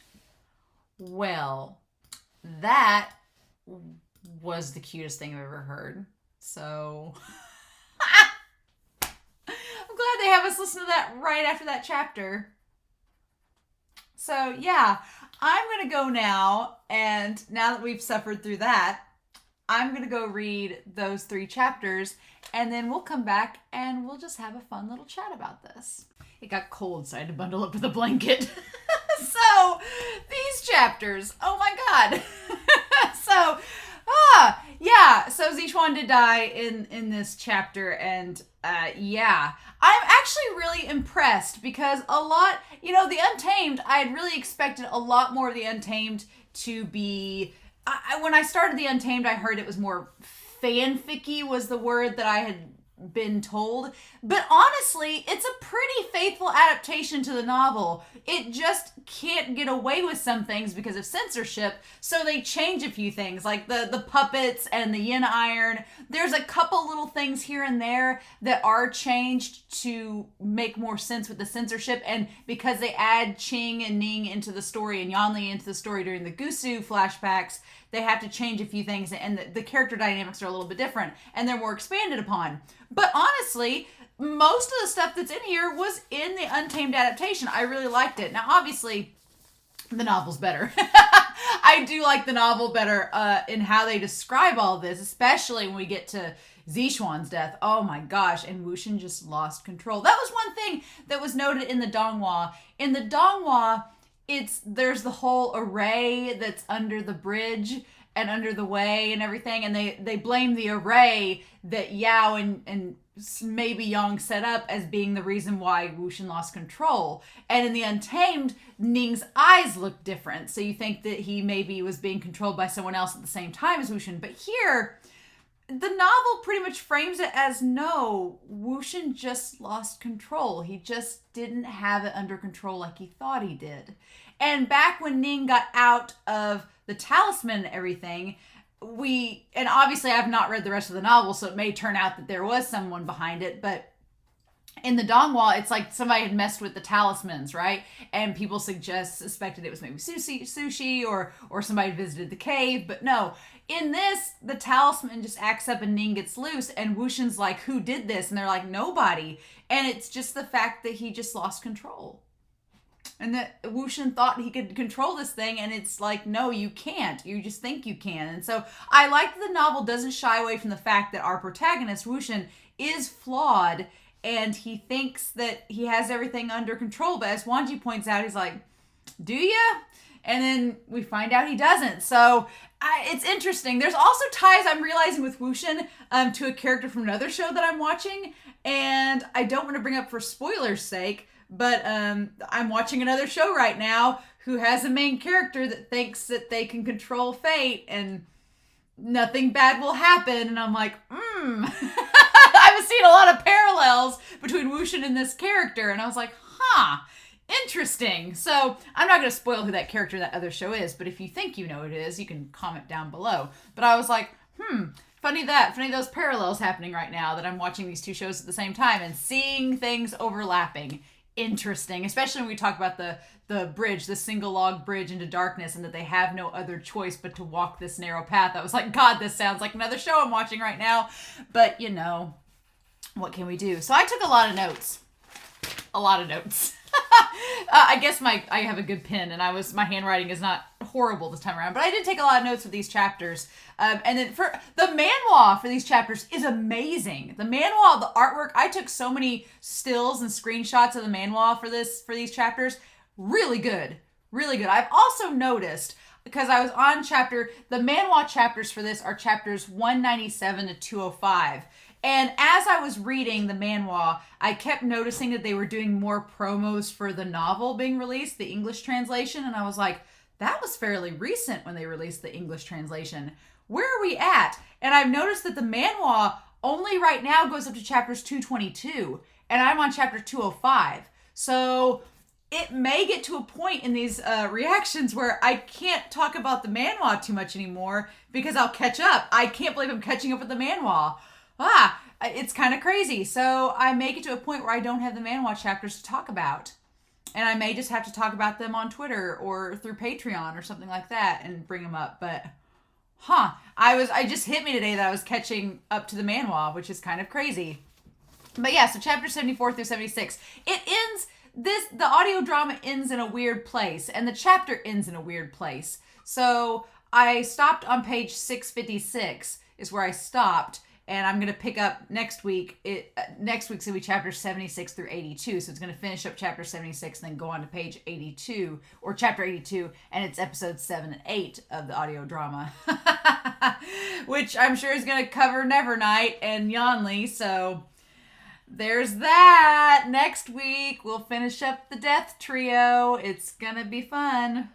Well, that was the cutest thing I've ever heard. So I'm glad they have us listen to that right after that chapter. So yeah, I'm going to go now, and now that we've suffered through that, I'm going to go read those 3 chapters, and then we'll come back and we'll just have a fun little chat about this. It got cold, so I had to bundle up with a blanket. So, these chapters, oh my god. So, so ZIXUAN did die in this chapter, and yeah. I'm actually really impressed because a lot, the Untamed, I had really expected a lot more of the Untamed to be... when I started the Untamed, I heard it was more fanficky was the word that I had been told. But honestly, it's a pretty faithful adaptation to the novel. It just can't get away with some things because of censorship, so they change a few things, like the puppets and the yin iron. There's a couple little things here and there that are changed to make more sense with the censorship, and because they add Cheng and Ning into the story and Yanli into the story during the Gusu flashbacks, they have to change a few things, and the character dynamics are a little bit different, and they're more expanded upon. But honestly, most of the stuff that's in here was in the Untamed adaptation. I really liked it. Now, obviously, the novel's better. I do like the novel better in how they describe all this, especially when we get to ZIXUAN'S death. Oh my gosh, and WuXian just lost control. That was one thing that was noted in the donghua. In the donghua, there's the whole array that's under the bridge and under the way and everything, and they blame the array that Yao and maybe Yang set up as being the reason why WuXian lost control. And in the Untamed, Ning's eyes look different, so you think that he maybe was being controlled by someone else at the same time as WuXian. But here, the novel pretty much frames it as, no, WuXian just lost control. He just didn't have it under control like he thought he did. And back when Ning got out of the talisman and everything, and obviously I've not read the rest of the novel, so it may turn out that there was someone behind it, but in the donghua, it's like somebody had messed with the talismans, right? And people suspected it was maybe sushi or somebody visited the cave, but no. In this, the talisman just acts up and Ning gets loose, and WuXian's like, who did this? And they're like, nobody. And it's just the fact that he just lost control. And that WuXian thought he could control this thing, and it's like, no, you can't. You just think you can. And so I like that the novel doesn't shy away from the fact that our protagonist, WuXian, is flawed, and he thinks that he has everything under control. But as Wangji points out, he's like, do ya? And then we find out he doesn't. So it's interesting. There's also ties I'm realizing with WuXian to a character from another show that I'm watching. And I don't want to bring up for spoilers' sake, but I'm watching another show right now who has a main character that thinks that they can control fate and nothing bad will happen. And I'm like, I've seen a lot of parallels between WuXian and this character. And I was like, interesting. So I'm not going to spoil who that character in that other show is, but if you think you know who it is, you can comment down below. But I was like, funny those parallels happening right now that I'm watching these two shows at the same time and seeing things overlapping. Interesting, especially when we talk about the bridge, the single log bridge into darkness, and that they have no other choice but to walk this narrow path. I was like, God, this sounds like another show I'm watching right now. But, what can we do? So I took a lot of notes. I guess I have a good pen, and my handwriting is not horrible this time around, but I did take a lot of notes for these chapters. And then for the manhwa for these chapters is amazing. The manhwa, the artwork, I took so many stills and screenshots of the manhwa for these chapters. Really good. Really good. I've also noticed, because I was on the manhwa chapters for this are chapters 197 to 205. And as I was reading the manhwa, I kept noticing that they were doing more promos for the novel being released, the English translation. And I was like, that was fairly recent when they released the English translation. Where are we at? And I've noticed that the manhwa only right now goes up to chapters 222. And I'm on chapter 205. So it may get to a point in these reactions where I can't talk about the manhwa too much anymore because I'll catch up. I can't believe I'm catching up with the manhwa. it's kind of crazy. So I make it to a point where I don't have the Manhua chapters to talk about. And I may just have to talk about them on Twitter or through Patreon or something like that and bring them up. But, I just hit me today that I was catching up to the Manhua, which is kind of crazy. But yeah, so chapter 74 through 76, it ends, the audio drama ends in a weird place, and the chapter ends in a weird place. So I stopped on page 656 is where I stopped. And I'm going to pick up next week. Next week's going to be chapter 76 through 82. So it's going to finish up chapter 76 and then go on to page 82, or chapter 82, and it's episodes 7 and 8 of the audio drama. Which I'm sure is going to cover Nevernight and Yanli. So there's that. Next week, we'll finish up the Death Trio. It's going to be fun.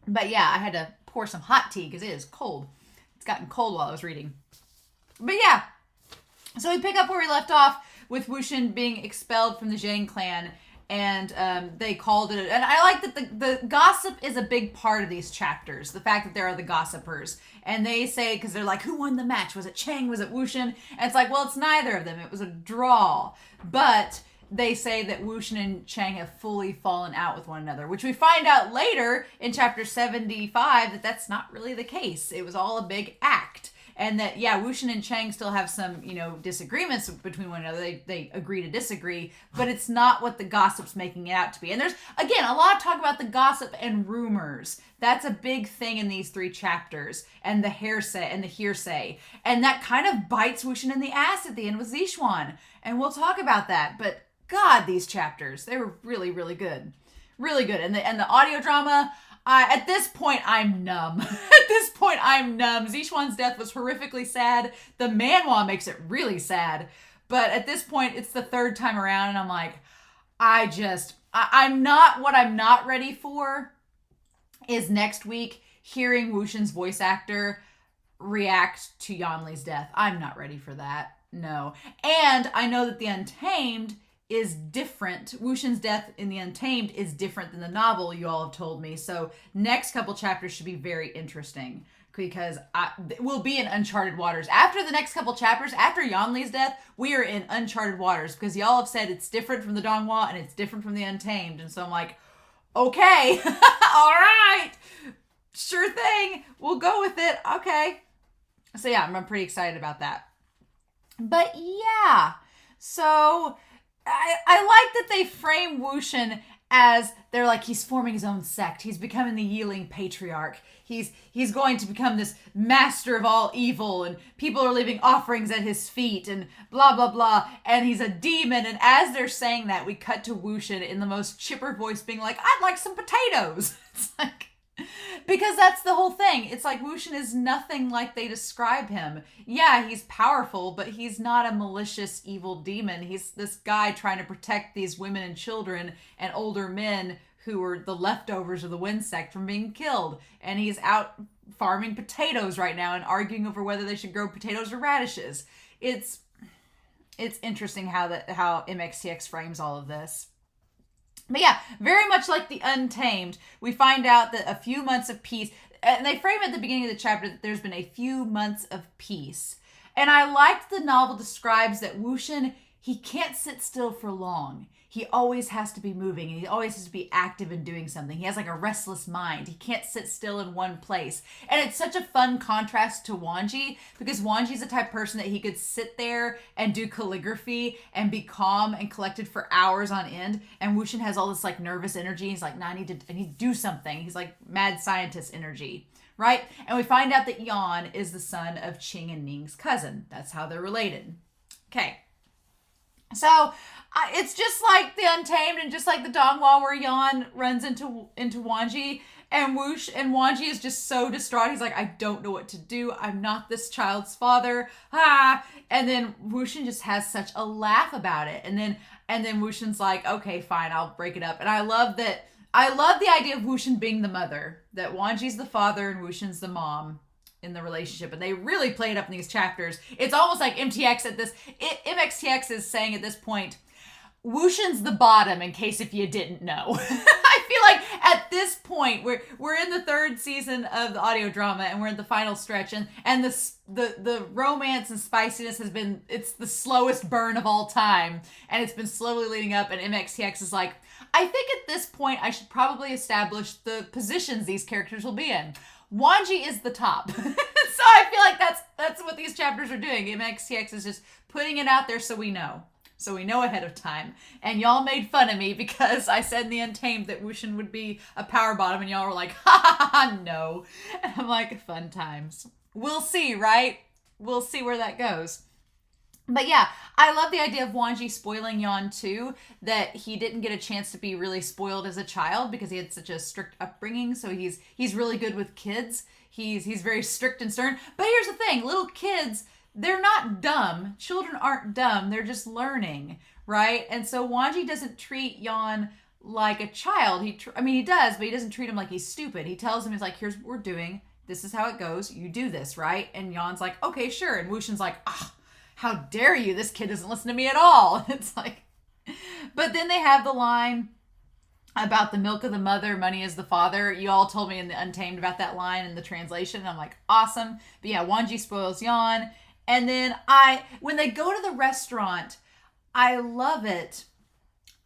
But yeah, I had to pour some hot tea because it is cold. It's gotten cold while I was reading. But yeah, so we pick up where we left off with WuXian being expelled from the Zhang clan, and they called it, and I like that the gossip is a big part of these chapters, the fact that there are the gossipers, and they say, because they're like, who won the match? Was it Cheng? Was it WuXian? And it's like, well, it's neither of them. It was a draw. But they say that WuXian and Cheng have fully fallen out with one another, which we find out later in chapter 75 that that's not really the case. It was all a big act. And that, yeah, WuXian and Cheng still have some, disagreements between one another. They agree to disagree, but it's not what the gossip's making it out to be. And there's, again, a lot of talk about the gossip and rumors. That's a big thing in these 3 chapters, and the hearsay. And that kind of bites WuXian in the ass at the end with ZIXUAN. And we'll talk about that. But God, these chapters, they were really, really good. Really good. And the audio drama, at this point, I'm numb. At this point, I'm numb. ZIXUAN'S death was horrifically sad. The Manhua makes it really sad. But at this point, it's the 3rd time around, and I'm like, I'm not ready for is next week hearing WuXian's voice actor react to Yanli's death. I'm not ready for that. No. And I know that the Untamed is different. WuXian's death in the Untamed is different than the novel, you all have told me. So next couple chapters should be very interesting, because we'll be in uncharted waters. After the next couple chapters, after Yanli's death, we are in uncharted waters, because y'all have said it's different from the donghua and it's different from the Untamed. And so I'm like, okay, all right, sure thing. We'll go with it. Okay. So yeah, I'm pretty excited about that. But yeah, so I like that they frame WuXian as they're like, he's forming his own sect. He's becoming the Yiling patriarch. He's going to become this master of all evil, and people are leaving offerings at his feet, and blah, blah, blah. And he's a demon. And as they're saying that, we cut to WuXian in the most chipper voice being like, I'd like some potatoes. It's like, because that's the whole thing. It's like WuXian is nothing like they describe him. Yeah, he's powerful, but he's not a malicious, evil demon. He's this guy trying to protect these women and children and older men who are the leftovers of the Wind sect from being killed. And he's out farming potatoes right now and arguing over whether they should grow potatoes or radishes. It's interesting how MXTX frames all of this. But yeah, very much like the Untamed, we find out that a few months of peace, and they frame at the beginning of the chapter that there's been a few months of peace. And I liked the novel describes that WuXian, he can't sit still for long. He always has to be moving, and he always has to be active and doing something. He has like a restless mind. He can't sit still in one place. And it's such a fun contrast to Wangji, because Wangji's the type of person that he could sit there and do calligraphy and be calm and collected for hours on end. And WuXian has all this like nervous energy. He's like, I need to do something. He's like mad scientist energy, right? And we find out that Yan is the son of Qing and Ning's cousin. That's how they're related. Okay. So it's just like the Untamed and just like the donghua, where Yan runs into Wangji, and Wangji is just so distraught. He's like, I don't know what to do. I'm not this child's father. And then WuXian just has such a laugh about it. And then WuXian's like, okay, fine, I'll break it up. And I love the idea of WuXian being the mother, that Wangji's the father and WuXian's the mom in the relationship, and they really play it up in these chapters. It's almost like MXTX is saying at this point, WuXian's the bottom, in case if you didn't know. I feel like at this point we're in the third season of the audio drama, and we're in the final stretch, and the romance and spiciness it's the slowest burn of all time, and it's been slowly leading up. And MXTX is like, I think at this point I should probably establish the positions these characters will be in. Wangji is the top. So I feel like that's what these chapters are doing. MXTX is just putting it out there so we know. So we know ahead of time. And y'all made fun of me because I said in the Untamed that WuXian would be a power bottom, and y'all were like, ha ha ha, no. And I'm like, fun times. We'll see, right? We'll see where that goes. But yeah, I love the idea of Wangji spoiling Yan too, that he didn't get a chance to be really spoiled as a child because he had such a strict upbringing. So he's really good with kids. He's very strict and stern. But here's the thing, little kids, they're not dumb. Children aren't dumb. They're just learning, right? And so Wangji doesn't treat Yan like a child. He does, but he doesn't treat him like he's stupid. He tells him, he's like, here's what we're doing. This is how it goes. You do this, right? And Yan's like, okay, sure. And WuXian's like, how dare you? This kid doesn't listen to me at all. It's like, but then they have the line about the milk of the mother, money is the father. You all told me in the Untamed about that line in the translation. And I'm like, awesome. But yeah, Wangji spoils Yan. And then when they go to the restaurant, I love it.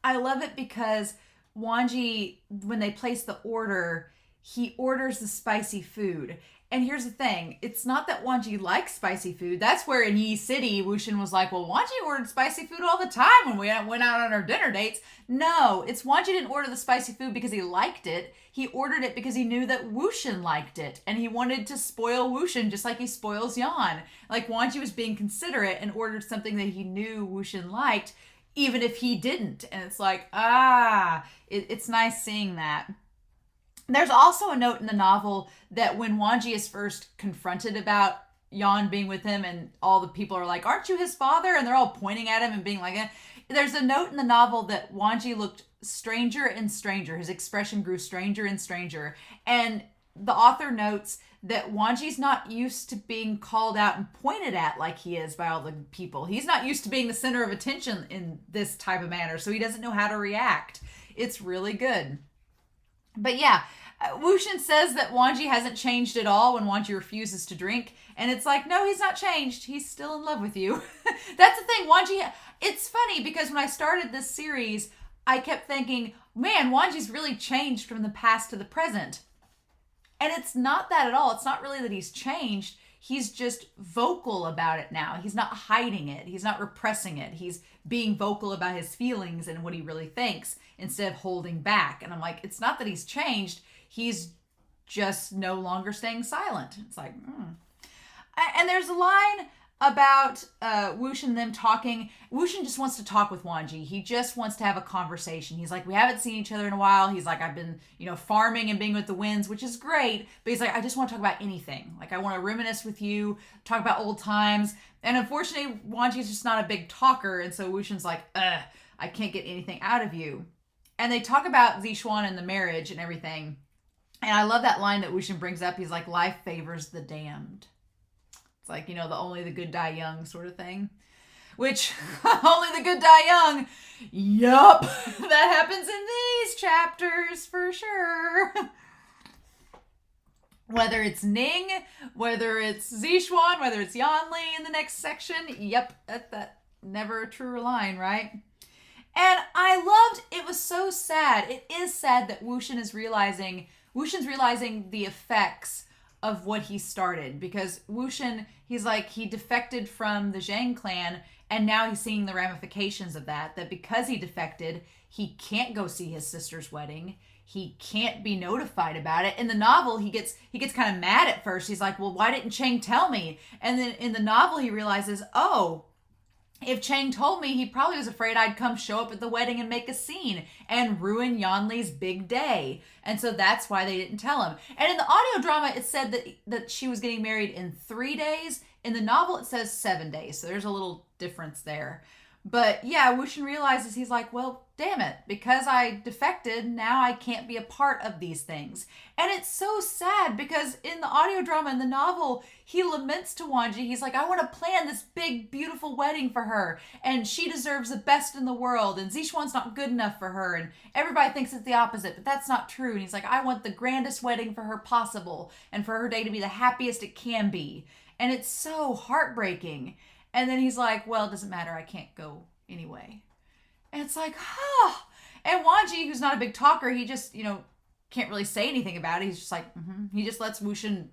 I love it because Wangji, when they place the order, he orders the spicy food. And here's the thing. It's not that Wangji likes spicy food. That's where in Yi City, WuXian was like, well, Wangji ordered spicy food all the time when we went out on our dinner dates. No, it's Wangji didn't order the spicy food because he liked it. He ordered it because he knew that WuXian liked it. And he wanted to spoil WuXian just like he spoils Yan. Like Wangji was being considerate and ordered something that he knew WuXian liked, even if he didn't. And it's like, it's nice seeing that. There's also a note in the novel that when Wangji is first confronted about Yan being with him and all the people are like, aren't you his father? And they're all pointing at him and being like, there's a note in the novel that Wangji looked stranger and stranger. His expression grew stranger and stranger. And the author notes that Wangji's not used to being called out and pointed at like he is by all the people. He's not used to being the center of attention in this type of manner, so he doesn't know how to react. It's really good. But yeah, WuXian says that Wangji hasn't changed at all when Wangji refuses to drink. And it's like, no, he's not changed. He's still in love with you. That's the thing. Wangji, it's funny because when I started this series, I kept thinking, man, Wangji's really changed from the past to the present. And it's not that at all. It's not really that he's changed. He's just vocal about it now. He's not hiding it. He's not repressing it. He's being vocal about his feelings and what he really thinks instead of holding back. And I'm like, it's not that he's changed. He's just no longer staying silent. It's like, And there's a line about WuXian and them talking. WuXian just wants to talk with Wangji. He just wants to have a conversation. He's like, we haven't seen each other in a while. He's like, I've been, farming and being with the winds, which is great. But he's like, I just want to talk about anything. Like, I want to reminisce with you, talk about old times. And unfortunately, Wangji's just not a big talker. And so WuXian's like, I can't get anything out of you. And they talk about ZIXUAN and the marriage and everything. And I love that line that WuXian brings up. He's like, life favors the damned. It's like, the only the good die young sort of thing. Which, only the good die young. Yup. That happens in these chapters for sure. Whether it's Ning, whether it's ZIXUAN, whether it's Yanli in the next section. Yep. That never a truer line, right? And I loved, it was so sad. It is sad that WuXian's realizing the effects of what he started, because WuXian, he's like, he defected from the Zhang clan, and now he's seeing the ramifications of that because he defected, he can't go see his sister's wedding. He can't be notified about it. In the novel, he gets kind of mad at first. He's like, well, why didn't Cheng tell me? And then in the novel, he realizes, if Cheng told me, he probably was afraid I'd come show up at the wedding and make a scene and ruin Yanli's big day. And so that's why they didn't tell him. And in the audio drama, it said that she was getting married in 3 days. In the novel, it says 7 days. So there's a little difference there. But yeah, WuXian realizes, he's like, well, damn it, because I defected, now I can't be a part of these things. And it's so sad because in the audio drama, in the novel, he laments to Wangji. He's like, I want to plan this big, beautiful wedding for her, and she deserves the best in the world, and ZIXUAN'S not good enough for her, and everybody thinks it's the opposite, but that's not true. And he's like, I want the grandest wedding for her possible, and for her day to be the happiest it can be. And it's so heartbreaking. And then he's like, well, it doesn't matter, I can't go anyway. And it's like, And Wangji, who's not a big talker, he just, can't really say anything about it. He's just like, He just lets WuXian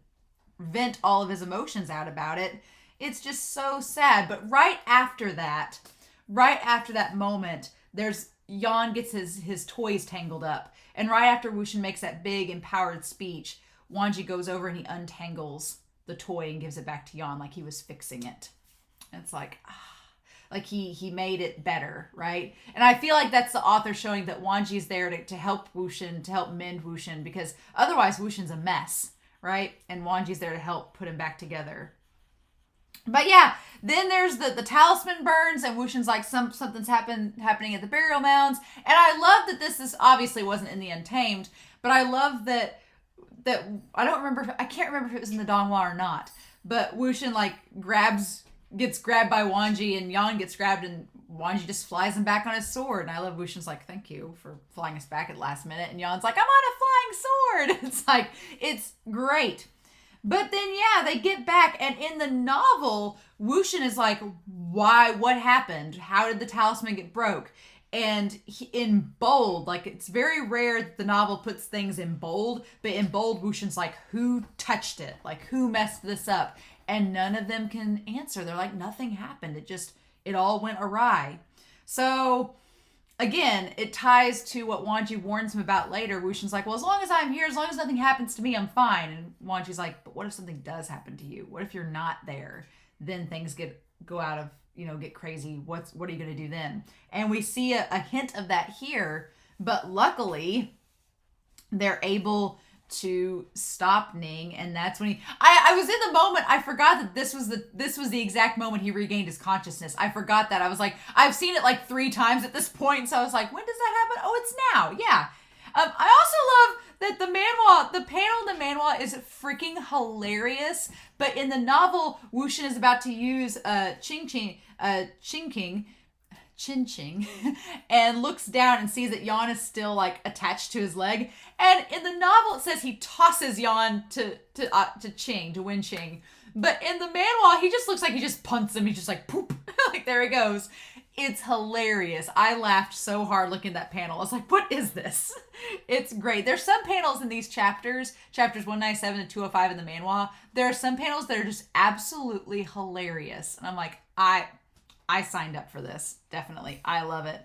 vent all of his emotions out about it. It's just so sad. But right after that moment, there's Yan gets his toys tangled up. And right after WuXian makes that big, empowered speech, Wangji goes over and he untangles the toy and gives it back to Yan like he was fixing it. And it's like, he made it better, right? And I feel like that's the author showing that Wangji is there to help WuXian, to help mend WuXian, because otherwise WuXian's a mess, right? And Wangji's there to help put him back together. But yeah, then there's the Talisman Burns, and WuXian's like, something's happening at the burial mounds. And I love that this obviously wasn't in the Untamed, but I love that I can't remember if it was in the donghua or not, but WuXian gets grabbed by Wangji, and Yan gets grabbed, and Wangji just flies him back on his sword. And I love WuXian's like, thank you for flying us back at the last minute. And Yan's like, I'm on a flying sword. It's like, it's great. But then, yeah, they get back. And in the novel, WuXian is like, why? What happened? How did the talisman get broke? And in bold, like, it's very rare that the novel puts things in bold. But in bold, WuXian's like, who touched it? Like, who messed this up? And none of them can answer. They're like, nothing happened. It all went awry. So, again, it ties to what Wangji warns him about later. WuXian's like, well, as long as I'm here, as long as nothing happens to me, I'm fine. And Wangji's like, but what if something does happen to you? What if you're not there? Then things get crazy. What are you going to do then? And we see a hint of that here. But luckily, they're able to stop Ning, and that's when I was in the moment. I forgot that this was the exact moment he regained his consciousness. I forgot that. I was like, I've seen it like 3 times at this point, so I was like, when does that happen? Oh, it's now. Yeah. I also love that the panel in the manhwa is freaking hilarious. But in the novel, WuXian is about to use Chin Ching, and looks down and sees that Yan is still like attached to his leg. And in the novel, it says he tosses Yan to Wen Ching. But in the manhwa, he just looks like he just punts him. He's just like, poop. Like, there he goes. It's hilarious. I laughed so hard looking at that panel. I was like, what is this? It's great. There's some panels in these chapters 197 and 205 in the manhwa. There are some panels that are just absolutely hilarious. And I'm like, I signed up for this. Definitely. I love it.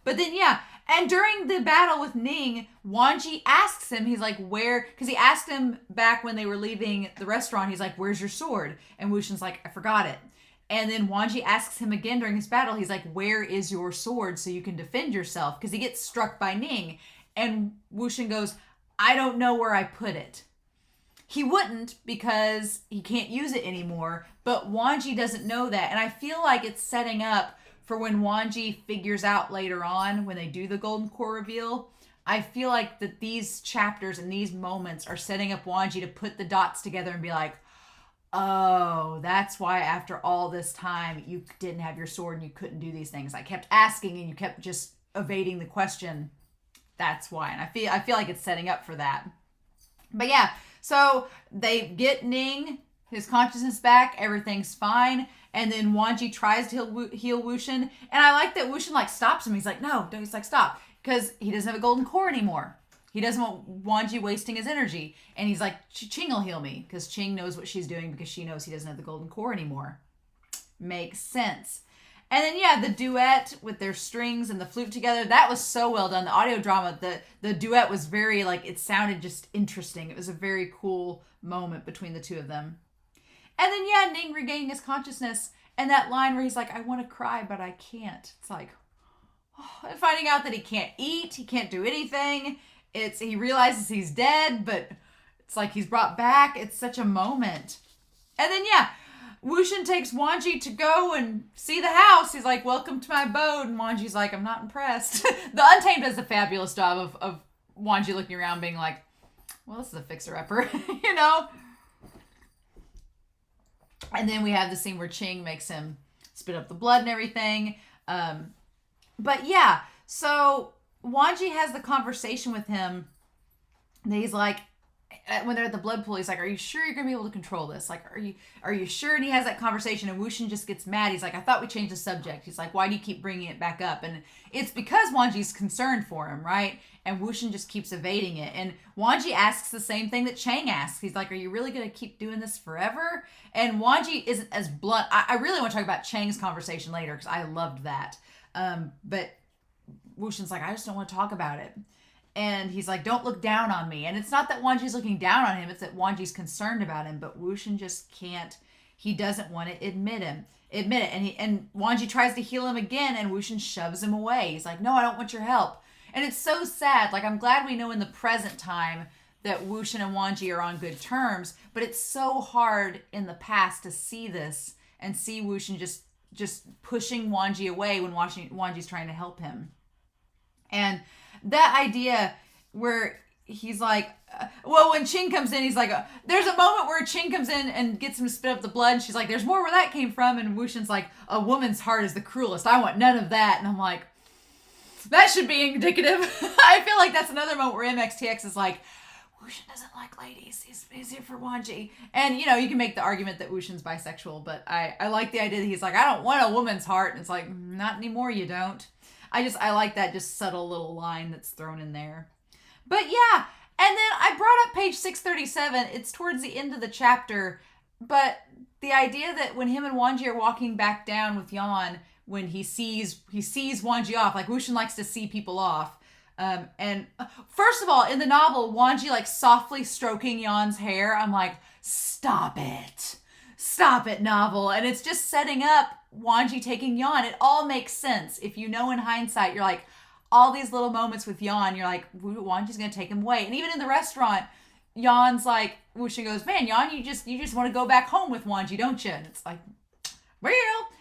But then, yeah. And during the battle with Ning, Wangji asks him, he's like, because he asked him back when they were leaving the restaurant, he's like, where's your sword? And WuXian's like, I forgot it. And then Wangji asks him again during his battle, he's like, where is your sword so you can defend yourself? Because he gets struck by Ning. And WuXian goes, I don't know where I put it. He wouldn't, because he can't use it anymore, but Wangji doesn't know that. And I feel like it's setting up for when Wangji figures out later on, when they do the Golden Core reveal. I feel like that these chapters and these moments are setting up Wangji to put the dots together and be like, oh, that's why after all this time you didn't have your sword and you couldn't do these things. I kept asking and you kept just evading the question. That's why. And I feel like it's setting up for that. But yeah, so they get Ning, his consciousness back, everything's fine, and then Wangji tries to heal WuXian, and I like that WuXian like stops him. He's like, no, he's like, stop, because he doesn't have a golden core anymore. He doesn't want Wangji wasting his energy, and he's like, Ching will heal me, because Ching knows what she's doing because she knows he doesn't have the golden core anymore. Makes sense. And then, yeah, the duet with their strings and the flute together, that was so well done. The audio drama, the duet was very, like, it sounded just interesting. It was a very cool moment between the two of them. And then, yeah, Ning regaining his consciousness, and that line where he's like, I want to cry, but I can't. It's like, oh, and finding out that he can't eat, he can't do anything. He realizes he's dead, but it's like he's brought back. It's such a moment. And then, yeah, WuXian takes Wangji to go and see the house. He's like, welcome to my abode. And Wangji's like, I'm not impressed. The Untamed does a fabulous job of Wangji looking around being like, well, this is a fixer-upper, you know? And then we have the scene where Cheng makes him spit up the blood and everything. But yeah, so Wangji has the conversation with him. And he's like, when they're at the blood pool, he's like, are you sure you're going to be able to control this? Like, are you sure? And he has that conversation and WuXian just gets mad. He's like, I thought we changed the subject. He's like, why do you keep bringing it back up? And it's because Wangji's concerned for him, right? And WuXian just keeps evading it. And Wangji asks the same thing that Cheng asks. He's like, are you really going to keep doing this forever? And Wangji isn't as blunt. I really want to talk about Cheng's conversation later because I loved that. But WuXian's like, I just don't want to talk about it. And he's like, don't look down on me. And it's not that Wangji's looking down on him. It's that Wangji's concerned about him. But WuXian just can't. He doesn't want to admit it. And Wangji tries to heal him again. And WuXian shoves him away. He's like, no, I don't want your help. And it's so sad. Like, I'm glad we know in the present time that WuXian and Wangji are on good terms. But it's so hard in the past to see this. And see WuXian just pushing Wangji away when Wangji's trying to help him. And that idea where he's like, well, when Cheng comes in, he's like, there's a moment where Cheng comes in and gets him to spit up the blood. And she's like, there's more where that came from. And WuXian's like, a woman's heart is the cruelest. I want none of that. And I'm like, that should be indicative. I feel like that's another moment where MXTX is like, WuXian doesn't like ladies. He's here for Wangji. And, you know, you can make the argument that WuXian's bisexual. But I like the idea that he's like, I don't want a woman's heart. And it's like, not anymore, you don't. I like that just subtle little line that's thrown in there. But yeah, and then I brought up page 637. It's towards the end of the chapter, but the idea that when him and Wangji are walking back down with Yan, when he sees Wangji off, like WuXian likes to see people off. And first of all, in the novel, Wangji like softly stroking Yan's hair. I'm like, stop it, novel. And it's just setting up Wangji taking Yan. It all makes sense. If you know in hindsight, you're like, all these little moments with Yan, you're like, Wangji's going to take him away. And even in the restaurant, Yan's like, WuXian goes, man, Yan, you just want to go back home with Wangji, don't you? And it's like, well,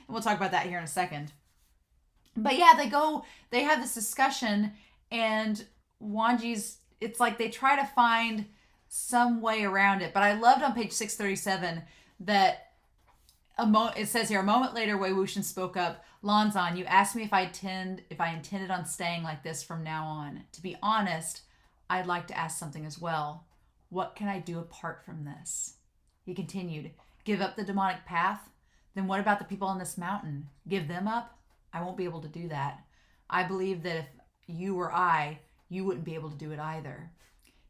and we'll talk about that here in a second. But yeah, they have this discussion and it's like they try to find some way around it. But I loved on page 637 that it says here, a moment later, Wei Wuxian spoke up. Lanzan, you asked me if I intended on staying like this from now on. To be honest, I'd like to ask something as well. What can I do apart from this? He continued, give up the demonic path? Then what about the people on this mountain? Give them up? I won't be able to do that. I believe that if you were I, you wouldn't be able to do it either.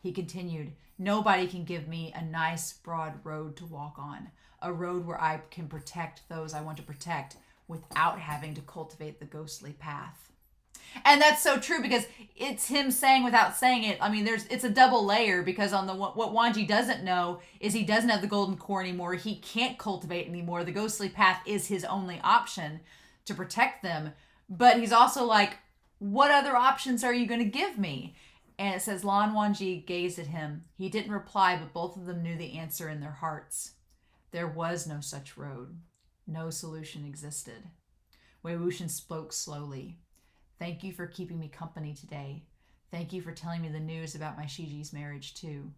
He continued, nobody can give me a nice broad road to walk on. A road where I can protect those I want to protect without having to cultivate the ghostly path. And that's so true because it's him saying without saying it. I mean, it's a double layer because on what Wangji doesn't know is he doesn't have the golden core anymore. He can't cultivate anymore. The ghostly path is his only option to protect them. But he's also like, what other options are you going to give me? And it says, Lan Wangji gazed at him. He didn't reply, but both of them knew the answer in their hearts. There was no such road. No solution existed. Wei Wuxian spoke slowly. Thank you for keeping me company today. Thank you for telling me the news about my Shiji's marriage too.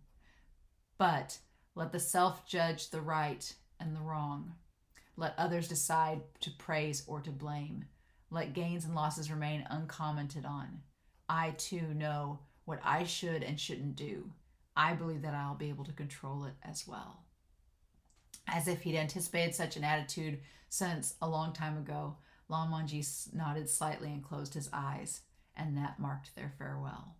But let the self judge the right and the wrong. Let others decide to praise or to blame. Let gains and losses remain uncommented on. I too know what I should and shouldn't do. I believe that I'll be able to control it as well. As if he'd anticipated such an attitude since a long time ago, Lan Wangji nodded slightly and closed his eyes, and that marked their farewell.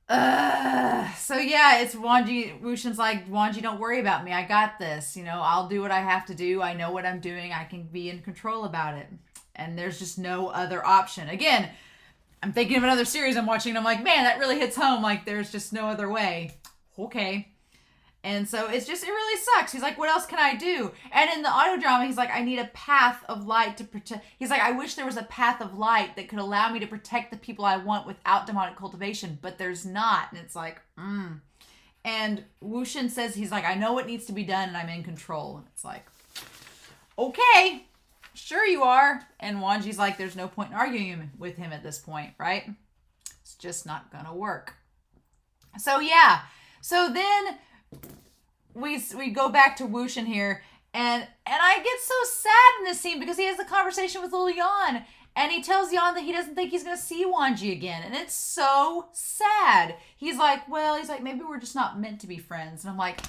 So yeah, it's Wangji. Wuxian's like, Wangji, don't worry about me. I got this. You know, I'll do what I have to do. I know what I'm doing. I can be in control about it. And there's just no other option. Again, I'm thinking of another series I'm watching, and I'm like, man, that really hits home. Like, there's just no other way. Okay. And so it really sucks. He's like, what else can I do? And in the audio drama, he's like, I need a path of light to protect. He's like, I wish there was a path of light that could allow me to protect the people I want without demonic cultivation, but there's not. And it's like, And WuXian says, he's like, I know what needs to be done and I'm in control. And it's like, okay, sure you are. And Wangji's like, there's no point in arguing with him at this point, right? It's just not gonna work. So yeah, so then we go back to WuXian here, and I get so sad in this scene because he has the conversation with little Yan, and he tells Yan that he doesn't think he's gonna see Wangji again, and it's so sad. He's like, maybe we're just not meant to be friends, and I'm like,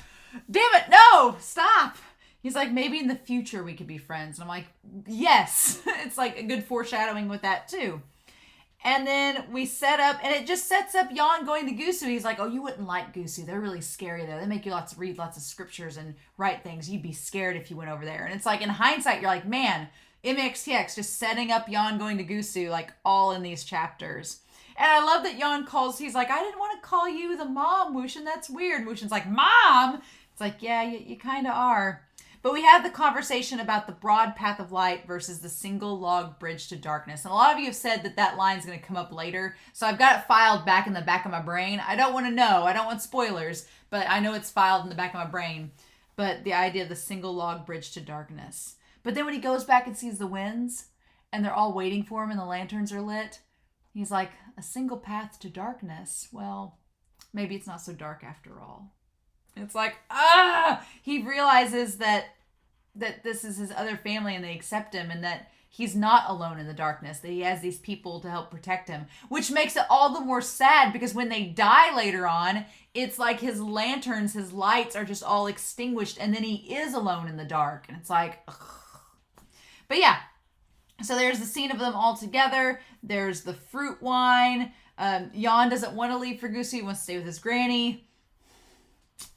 damn it, no, stop. He's like, maybe in the future we could be friends, and I'm like, yes. It's like a good foreshadowing with that too. And then we set up, and it just sets up Yan going to Gusu. He's like, oh, you wouldn't like Gusu. They're really scary there. They make you read lots of scriptures and write things. You'd be scared if you went over there. And it's like, in hindsight, you're like, man, MXTX just setting up Yan going to Gusu, like, all in these chapters. And I love that Yan he's like, I didn't want to call you the mom, WuXian. That's weird. WuXian's like, Mom? It's like, yeah, you kind of are. But we have the conversation about the broad path of light versus the single log bridge to darkness. And a lot of you have said that line is going to come up later. So I've got it filed back in the back of my brain. I don't want to know. I don't want spoilers. But I know it's filed in the back of my brain. But the idea of the single log bridge to darkness. But then when he goes back and sees the winds, and they're all waiting for him and the lanterns are lit, he's like, a single path to darkness. Well, maybe it's not so dark after all. It's like, he realizes that this is his other family and they accept him, and that he's not alone in the darkness, that he has these people to help protect him, which makes it all the more sad because when they die later on, it's like his lanterns, his lights are just all extinguished, and then he is alone in the dark. And it's like, ugh. But yeah, so there's the scene of them all together. There's the fruit wine. Yan doesn't want to leave for Gusu. He wants to stay with his granny.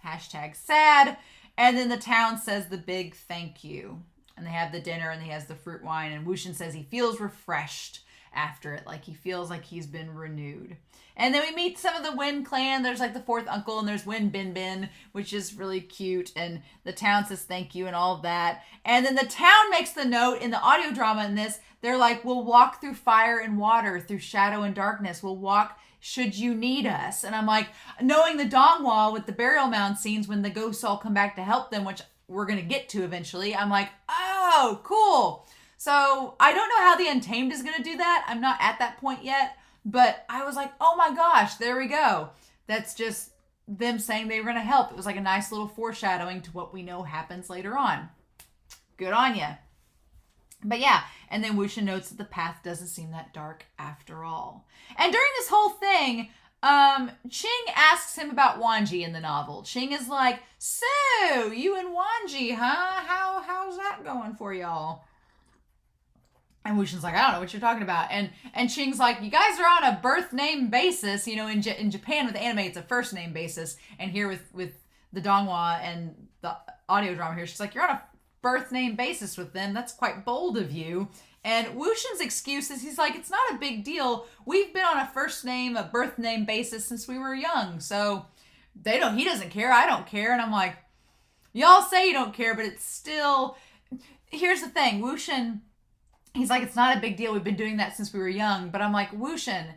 Hashtag sad. And then the town says the big thank you. And they have the dinner and he has the fruit wine. And WuXian says he feels refreshed after it. Like he feels like he's been renewed. And then we meet some of the Wen clan. There's like the fourth uncle and there's Wen Bin Bin, which is really cute. And the town says thank you and all of that. And then the town makes the note in the audio drama in this. They're like, we'll walk through fire and water, through shadow and darkness. We'll walk should you need us. And I'm like, knowing the donghua with the burial mound scenes when the ghosts all come back to help them, which we're going to get to eventually, I'm like, oh, cool. So I don't know how the Untamed is going to do that. I'm not at that point yet. But I was like, oh my gosh, there we go. That's just them saying they were going to help. It was like a nice little foreshadowing to what we know happens later on. Good on ya. But yeah, and then WuXian notes that the path doesn't seem that dark after all. And during this whole thing, Cheng asks him about Wangji in the novel. Cheng is like, so, you and Wangji, huh? How's that going for y'all? And WuXian's like, I don't know what you're talking about. And Cheng's like, you guys are on a birth name basis. You know, in Japan with anime, it's a first name basis. And here with the donghua and the audio drama here, she's like, you're on a birth name basis with them. That's quite bold of you. And WuXian's excuse is he's like, it's not a big deal. We've been on a birth name basis since we were young. So he doesn't care. I don't care. And I'm like, y'all say you don't care, but it's still, here's the thing. WuXian, he's like, it's not a big deal. We've been doing that since we were young. But I'm like, WuXian,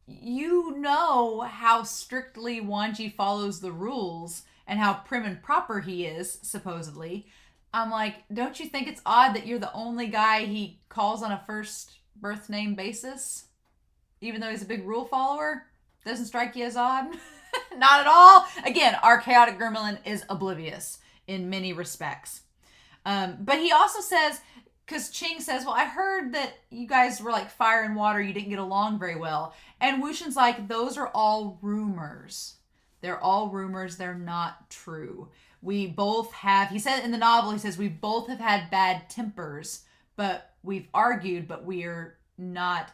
you know how strictly Wangji follows the rules and how prim and proper he is, supposedly. I'm like, don't you think it's odd that you're the only guy he calls on a first birth name basis? Even though he's a big rule follower? Doesn't strike you as odd? Not at all. Again, our chaotic gremlin is oblivious in many respects. But he also says, because Cheng says, well, I heard that you guys were like fire and water. You didn't get along very well. And WuXian's like, those are all rumors. They're all rumors. They're not true. We both have, he said in the novel, he says, we both have had bad tempers, but we've argued, but we're not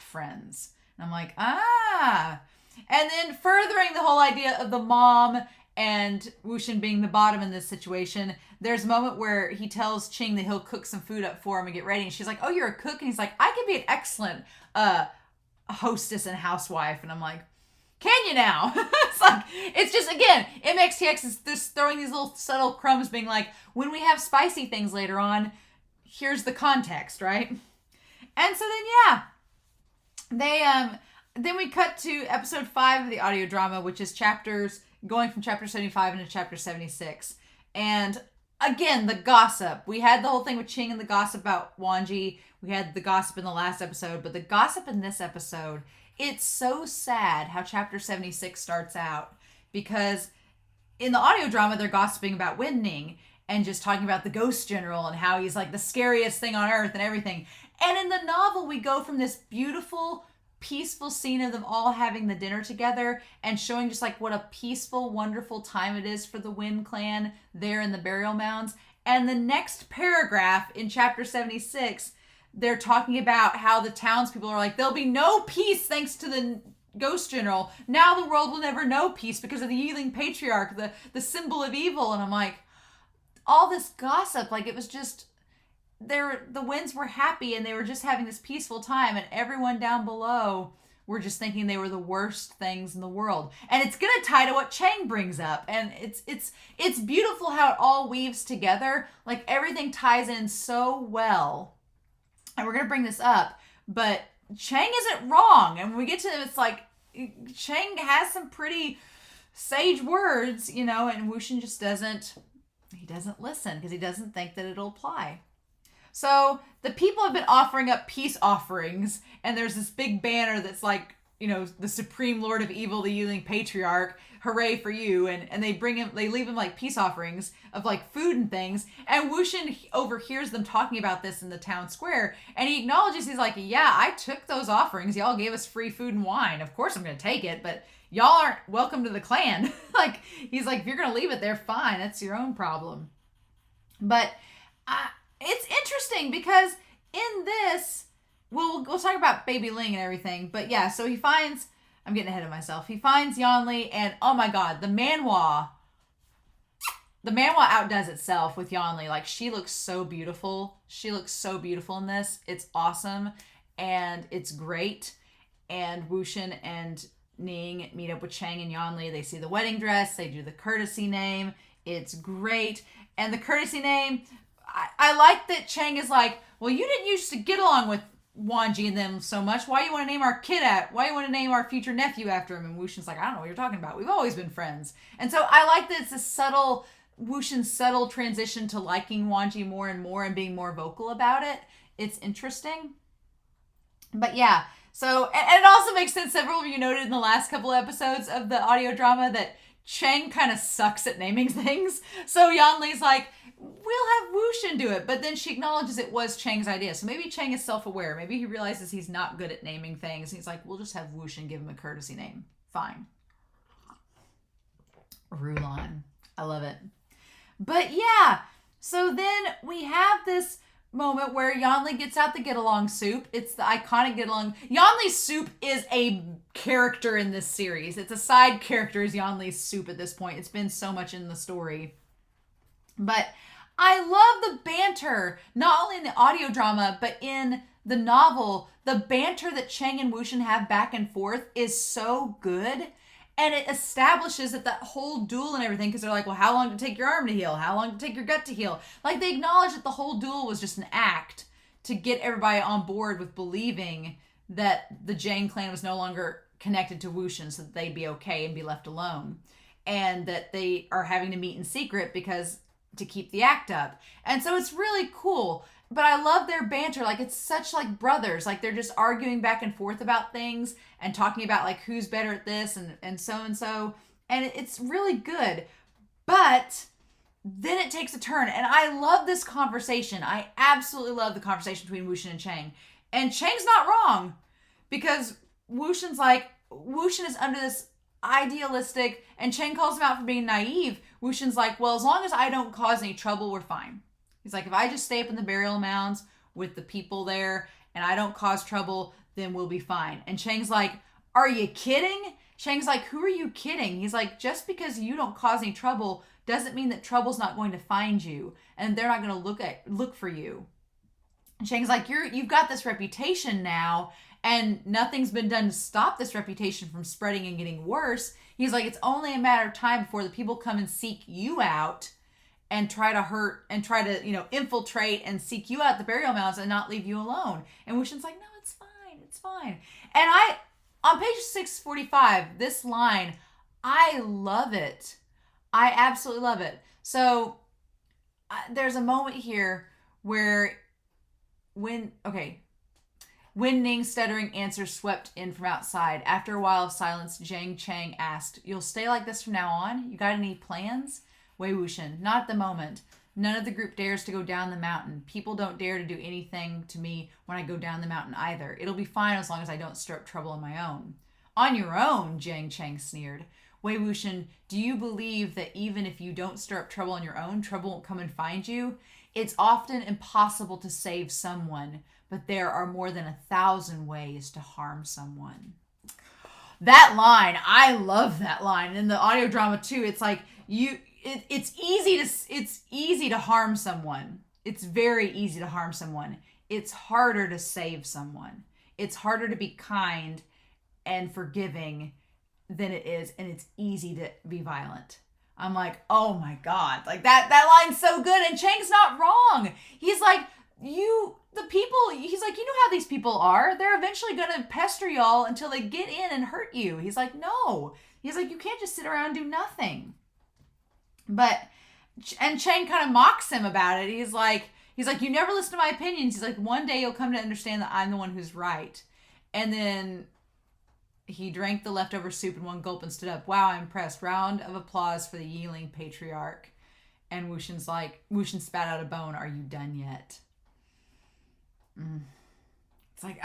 friends. And I'm like, ah. And then furthering the whole idea of the mom and WuXian being the bottom in this situation, there's a moment where he tells Cheng that he'll cook some food up for him and get ready. And she's like, oh, you're a cook? And he's like, I could be an excellent hostess and housewife. And I'm like, can you now? It's just, again, MXTX is just throwing these little subtle crumbs being like, when we have spicy things later on, here's the context, right? And so then, yeah, then we cut to episode 5 of the audio drama, which is chapters going from chapter 75 into chapter 76. And again, the gossip. We had the whole thing with Cheng and the gossip about Wangji. We had the gossip in the last episode, but the gossip in this episode, it's so sad how chapter 76 starts out, because in the audio drama, they're gossiping about Wen-Ning and just talking about the ghost general and how he's like the scariest thing on earth and everything. And in the novel, we go from this beautiful, peaceful scene of them all having the dinner together and showing just like what a peaceful, wonderful time it is for the Wen clan there in the burial mounds. And the next paragraph in chapter 76, they're talking about how the townspeople are like, there'll be no peace thanks to the ghost general. Now the world will never know peace because of the Yiling patriarch, the symbol of evil. And I'm like, all this gossip, like it was just, the Wens were happy and they were just having this peaceful time, and everyone down below were just thinking they were the worst things in the world. And it's gonna tie to what Cheng brings up, and it's beautiful how it all weaves together. Like everything ties in so well. And we're gonna bring this up, but Cheng isn't wrong. And when we get to it, it's like Cheng has some pretty sage words, you know, and WuXian just doesn't listen because he doesn't think that it'll apply. So the people have been offering up peace offerings, and there's this big banner that's like, you know, the Supreme Lord of Evil, the Yiling Patriarch, hooray for you. And they leave him like peace offerings of like food and things. And WuXian overhears them talking about this in the town square. And he acknowledges, he's like, yeah, I took those offerings. Y'all gave us free food and wine. Of course I'm going to take it, but y'all aren't welcome to the clan. Like, he's like, if you're going to leave it there, fine. That's your own problem. But it's interesting because in this, we'll talk about Baby Ling and everything. But yeah, so I'm getting ahead of myself. He finds Yanli, and oh my god, the manhwa outdoes itself with Yanli. Like, she looks so beautiful. She looks so beautiful in this. It's awesome, and it's great. And WuXian and Ning meet up with Cheng and Yanli. They see the wedding dress. They do the courtesy name. It's great. And the courtesy name, I like that Cheng is like, well, you didn't used to get along with Wangji and them so much. Why do you want to name our kid why do you want to name our future nephew after him? And WuXian's like, I don't know what you're talking about. We've always been friends. And so I like that it's a WuXian's subtle transition to liking Wangji more and more and being more vocal about it. It's interesting. But yeah, so, and it also makes sense, several of you noted in the last couple of episodes of the audio drama that Cheng kind of sucks at naming things. So Yanli's like, we'll have WuXian do it. But then she acknowledges it was Cheng's idea. So maybe Cheng is self-aware. Maybe he realizes he's not good at naming things. He's like, we'll just have WuXian give him a courtesy name. Fine. Rulon. I love it. But yeah, so then we have this moment where Yanli gets out the get-along soup. It's the iconic get-along. Yanli's soup is a character in this series. It's a side character as Yanli's soup at this point. It's been so much in the story. But I love the banter, not only in the audio drama, but in the novel. The banter that Cheng and WuXian have back and forth is so good. And it establishes that whole duel and everything, because they're like, well, how long did it take your arm to heal? How long did it take your gut to heal? Like, they acknowledge that the whole duel was just an act to get everybody on board with believing that the Jang clan was no longer connected to WuXian, so that they'd be okay and be left alone. And that they are having to meet in secret to keep the act up. And so it's really cool. But I love their banter. Like, it's such like brothers. Like, they're just arguing back and forth about things and talking about like who's better at this and so and so. And it's really good. But then it takes a turn. And I love this conversation. I absolutely love the conversation between WuXian and Cheng. And Cheng's not wrong. Because WuXian is under this idealistic, and Cheng calls him out for being naive. WuXian's like, well, as long as I don't cause any trouble, we're fine. He's like, if I just stay up in the burial mounds with the people there and I don't cause trouble, then we'll be fine. And Cheng's like, are you kidding? Cheng's like, who are you kidding? He's like, just because you don't cause any trouble doesn't mean that trouble's not going to find you and they're not going to look for you. And Cheng's like, you've got this reputation now and nothing's been done to stop this reputation from spreading and getting worse. He's like, it's only a matter of time before the people come and seek you out and try to infiltrate and seek you out the burial mounds and not leave you alone. And WuXian's like, no, it's fine. And on page 645, this line, I love it. I absolutely love it. So there's a moment here where when Ning's stuttering answers swept in from outside. After a while of silence, Cheng asked, "You'll stay like this from now on? You got any plans?" Wei Wuxian, "Not at the moment. None of the group dares to go down the mountain. People don't dare to do anything to me when I go down the mountain either. It'll be fine as long as I don't stir up trouble on my own." "On your own?" Cheng sneered. Wei Wuxian, "Do you believe that even if you don't stir up trouble on your own, trouble won't come and find you? It's often impossible to save someone, but there are more than 1,000 ways to harm someone." That line, I love that line. In the audio drama too, it's like it's easy to harm someone. It's very easy to harm someone. It's harder to save someone. It's harder to be kind and forgiving than it is, and it's easy to be violent. I'm like, oh my God. Like that line's so good, and Cheng's not wrong. He's like, he's like, you know how these people are. They're eventually going to pester y'all until they get in and hurt you. He's like, no. He's like, you can't just sit around and do nothing. And Cheng kind of mocks him about it. He's like, you never listen to my opinions. He's like, one day you'll come to understand that I'm the one who's right. And then he drank the leftover soup in one gulp and stood up. "Wow, I'm impressed. Round of applause for the Yanli patriarch." And Wuxian spat out a bone. "Are you done yet?" It's like,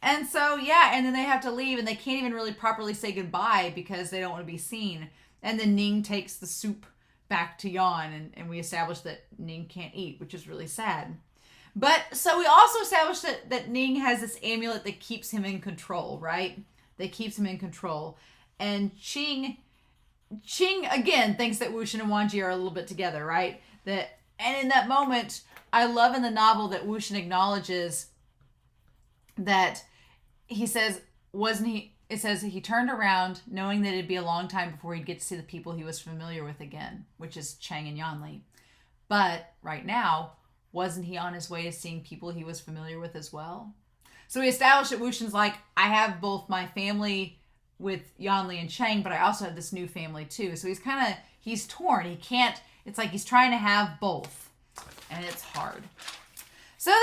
And so, yeah, and then they have to leave, and they can't even really properly say goodbye because they don't want to be seen. And then Ning takes the soup back to Yan, and we establish that Ning can't eat, which is really sad. But, so we also established that Ning has this amulet that keeps him in control, right? That keeps him in control. And Qing again, thinks that Wuxian and Wangji are a little bit together, right? And in that moment, I love in the novel that Wuxian acknowledges that he says, it says he turned around knowing that it'd be a long time before he'd get to see the people he was familiar with again, which is Cheng and Yanli. But right now, wasn't he on his way to seeing people he was familiar with as well? So we established that Wuxian's like, I have both my family with Yanli and Cheng, but I also have this new family too. So he's torn. He can't, it's like he's trying to have both. And it's hard. So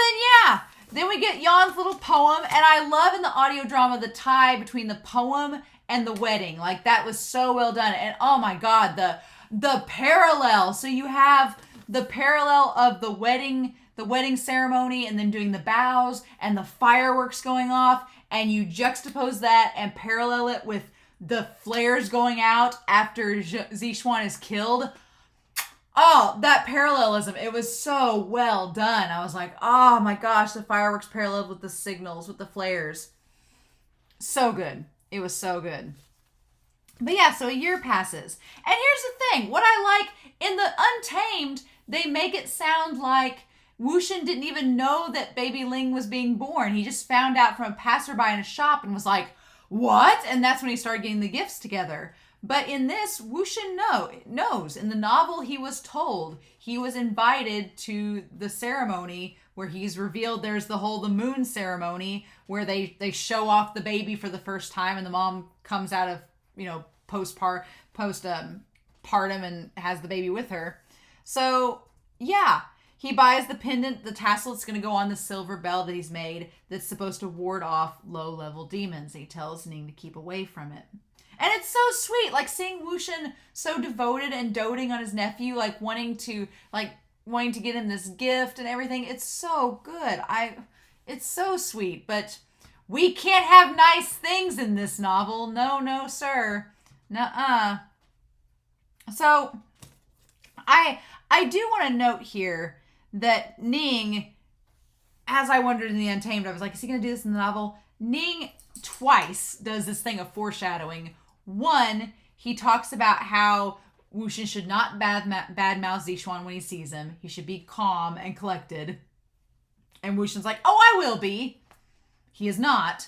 then we get Yan's little poem, and I love in the audio drama the tie between the poem and the wedding. Like, that was so well done. And oh my God, the parallel. So you have the parallel of the wedding ceremony and then doing the bows and the fireworks going off, and you juxtapose that and parallel it with the flares going out after ZIXUAN is killed. Oh, that parallelism, it was so well done. I was like, oh my gosh, the fireworks paralleled with the signals, with the flares. So good. It was so good. But yeah, so a year passes. And here's the thing. What I like, in the Untamed, they make it sound like Wuxian didn't even know that baby Ling was being born. He just found out from a passerby in a shop and was like, what? And that's when he started getting the gifts together. But in this, Wuxian knows. In the novel, he was told. He was invited to the ceremony where he's revealed. There's the moon ceremony where they show off the baby for the first time, and the mom comes out of, postpartum and has the baby with her. So, yeah. He buys the pendant, the tassel that's going to go on the silver bell that he's made that's supposed to ward off low-level demons. He tells Ning to keep away from it. And it's so sweet, like seeing Wuxian so devoted and doting on his nephew, like wanting to get him this gift and everything. It's so good. It's so sweet, but we can't have nice things in this novel. No, sir. Nuh-uh. So, I do want to note here that Ning, as I wondered in the Untamed, I was like, is he going to do this in the novel? Ning twice does this thing of foreshadowing. One, he talks about how Wuxian should not badmouth ZIXUAN when he sees him. He should be calm and collected. And Wuxian's like, oh, I will be. He is not.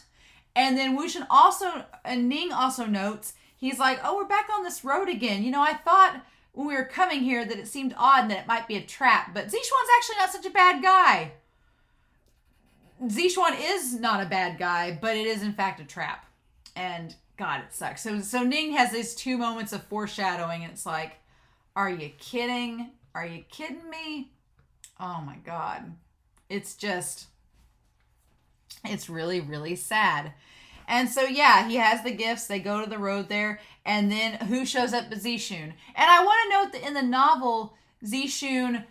And then Ning also notes, he's like, oh, we're back on this road again. I thought when we were coming here that it seemed odd and that it might be a trap, but ZIXUAN's actually not such a bad guy. ZIXUAN is not a bad guy, but it is in fact a trap. And God, it sucks. So Ning has these 2 moments of foreshadowing, and it's like, are you kidding? Are you kidding me? Oh my God. It's really, really sad. And so, yeah, he has the gifts. They go to the road there. And then who shows up but ZIXUAN? And I want to note that in the novel, WuXian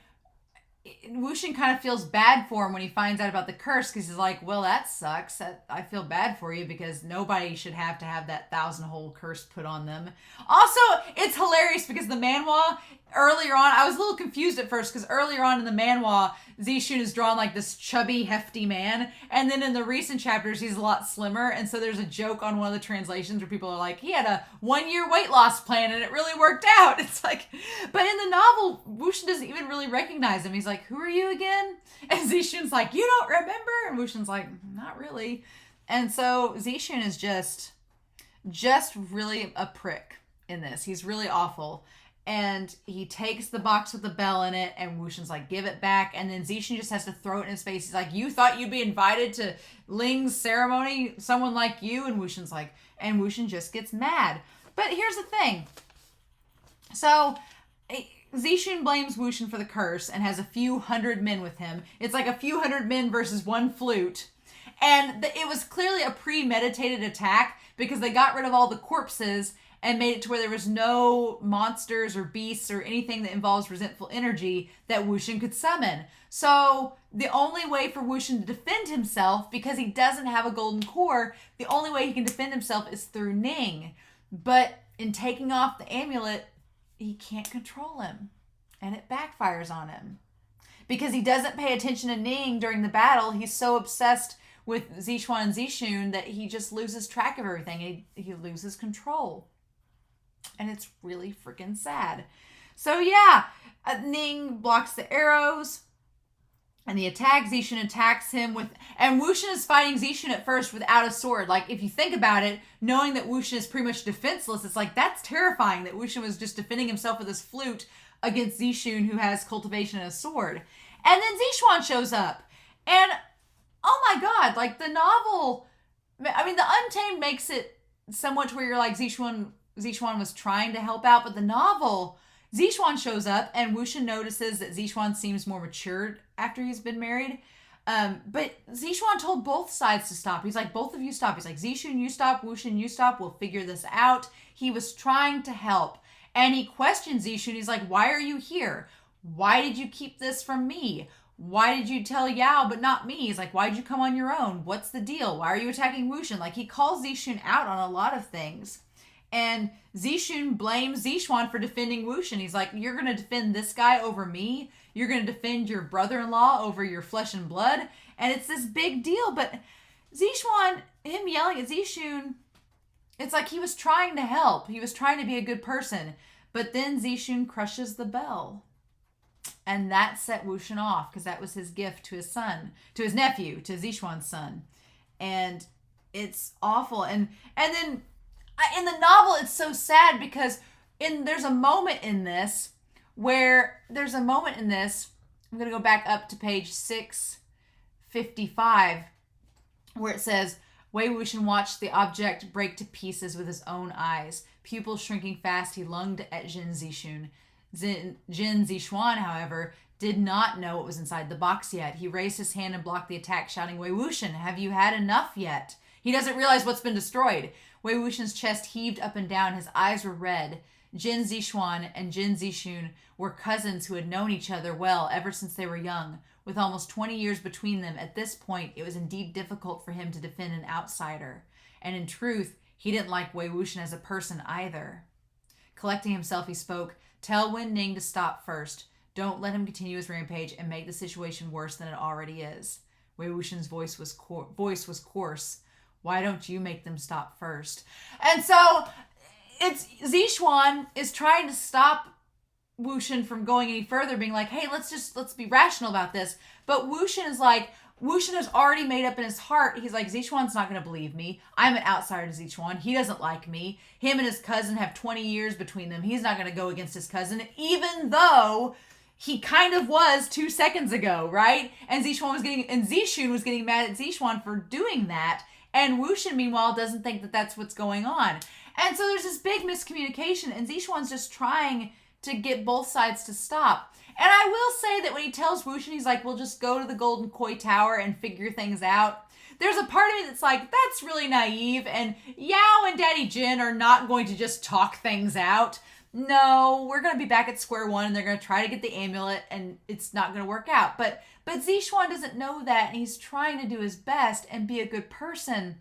kind of feels bad for him when he finds out about the curse, because he's like, well, that sucks. I feel bad for you, because nobody should have to have that 1,000-hole curse put on them. Also, it's hilarious because the manhwa, earlier on, I was a little confused at first, because earlier on in the manhwa, WuXian is drawn like this chubby, hefty man, and then in the recent chapters, he's a lot slimmer, and so there's a joke on one of the translations where people are like, he had a 1-year weight loss plan, and it really worked out. It's like, but in the novel, WuXian doesn't even really recognize him. He's like, who are you again? And ZIXUAN's like, you don't remember? And WuXian's like, not really. And so ZIXUAN is just really a prick in this. He's really awful. And he takes the box with the bell in it, and WuXian's like, give it back. And then ZIXUAN just has to throw it in his face. He's like, you thought you'd be invited to Ling's ceremony? Someone like you? And WuXian's like, and WuXian just gets mad. But here's the thing. So ZIXUAN blames WuXian for the curse and has a few hundred men with him. It's like a few hundred men versus 1 flute. And it was clearly a premeditated attack, because they got rid of all the corpses and made it to where there was no monsters or beasts or anything that involves resentful energy that WuXian could summon. So the only way for WuXian to defend himself, because he doesn't have a golden core, the only way he can defend himself is through Ning. But in taking off the amulet, he can't control him. And it backfires on him. Because he doesn't pay attention to Ning during the battle. He's so obsessed with ZIXUAN and WuXian that he just loses track of everything. He loses control. And it's really freaking sad. So yeah, Ning blocks the arrows and the attack. WuXian attacks him with, and WuXian is fighting WuXian at first without a sword. Like, if you think about it, knowing that WuXian is pretty much defenseless, it's like, that's terrifying that WuXian was just defending himself with his flute against WuXian, who has cultivation and a sword. And then ZIXUAN shows up. And oh my God, like, the novel, I mean, the Untamed makes it somewhat to where you're like, ZIXUAN was trying to help out, but the novel, ZIXUAN shows up, and WuXian notices that ZIXUAN seems more matured after he's been married. But ZIXUAN told both sides to stop. He's like, both of you stop. He's like, WuXian, you stop. WuXian, you stop. We'll figure this out. He was trying to help. And he questions WuXian. He's like, why are you here? Why did you keep this from me? Why did you tell Yao but not me? He's like, why did you come on your own? What's the deal? Why are you attacking WuXian? Like, he calls WuXian out on a lot of things. And WuXian blames ZIXUAN for defending WuXian. He's like, you're going to defend this guy over me? You're going to defend your brother-in-law over your flesh and blood? And it's this big deal. But ZIXUAN, him yelling at WuXian, it's like he was trying to help. He was trying to be a good person. But then WuXian crushes the bell. And that set WuXian off, because that was his gift to his son, to his nephew, to ZIXUAN's son. And it's awful. And then in the novel, it's so sad, because there's a moment in this, I'm going to go back up to page 655, where it says, Wei Wuxian watched the object break to pieces with his own eyes. Pupils shrinking fast, he lunged at Jin Zixuan. Jin Zixuan, however, did not know what was inside the box yet. He raised his hand and blocked the attack, shouting, Wei Wuxian, have you had enough yet? He doesn't realize what's been destroyed. Wei Wuxian's chest heaved up and down. His eyes were red. Jin Zixuan and Jin Zixun were cousins who had known each other well ever since they were young. With almost 20 years between them, at this point, it was indeed difficult for him to defend an outsider. And in truth, he didn't like Wei Wuxian as a person either. Collecting himself, he spoke, Tell Wen Ning to stop first. Don't let him continue his rampage and make the situation worse than it already is. Wei Wuxian's voice was coarse. Why don't you make them stop first? And so it's ZIXUAN is trying to stop Wuxian from going any further, being like, hey, let's be rational about this. But Wuxian has already made up in his heart. He's like, ZIXUAN's not going to believe me. I'm an outsider to ZIXUAN. He doesn't like me. Him and his cousin have 20 years between them. He's not going to go against his cousin, even though he kind of was 2 seconds ago, right? And Zixun was getting mad at ZIXUAN for doing that. And WuXian, meanwhile, doesn't think that that's what's going on. And so there's this big miscommunication, and ZIXUAN'S just trying to get both sides to stop. And I will say that when he tells WuXian, he's like, we'll just go to the Golden Koi Tower and figure things out. There's a part of me that's like, that's really naive, and Yao and Daddy Jin are not going to just talk things out. No, we're going to be back at square one, and they're going to try to get the amulet, and it's not going to work out. But ZIXUAN doesn't know that, and he's trying to do his best and be a good person.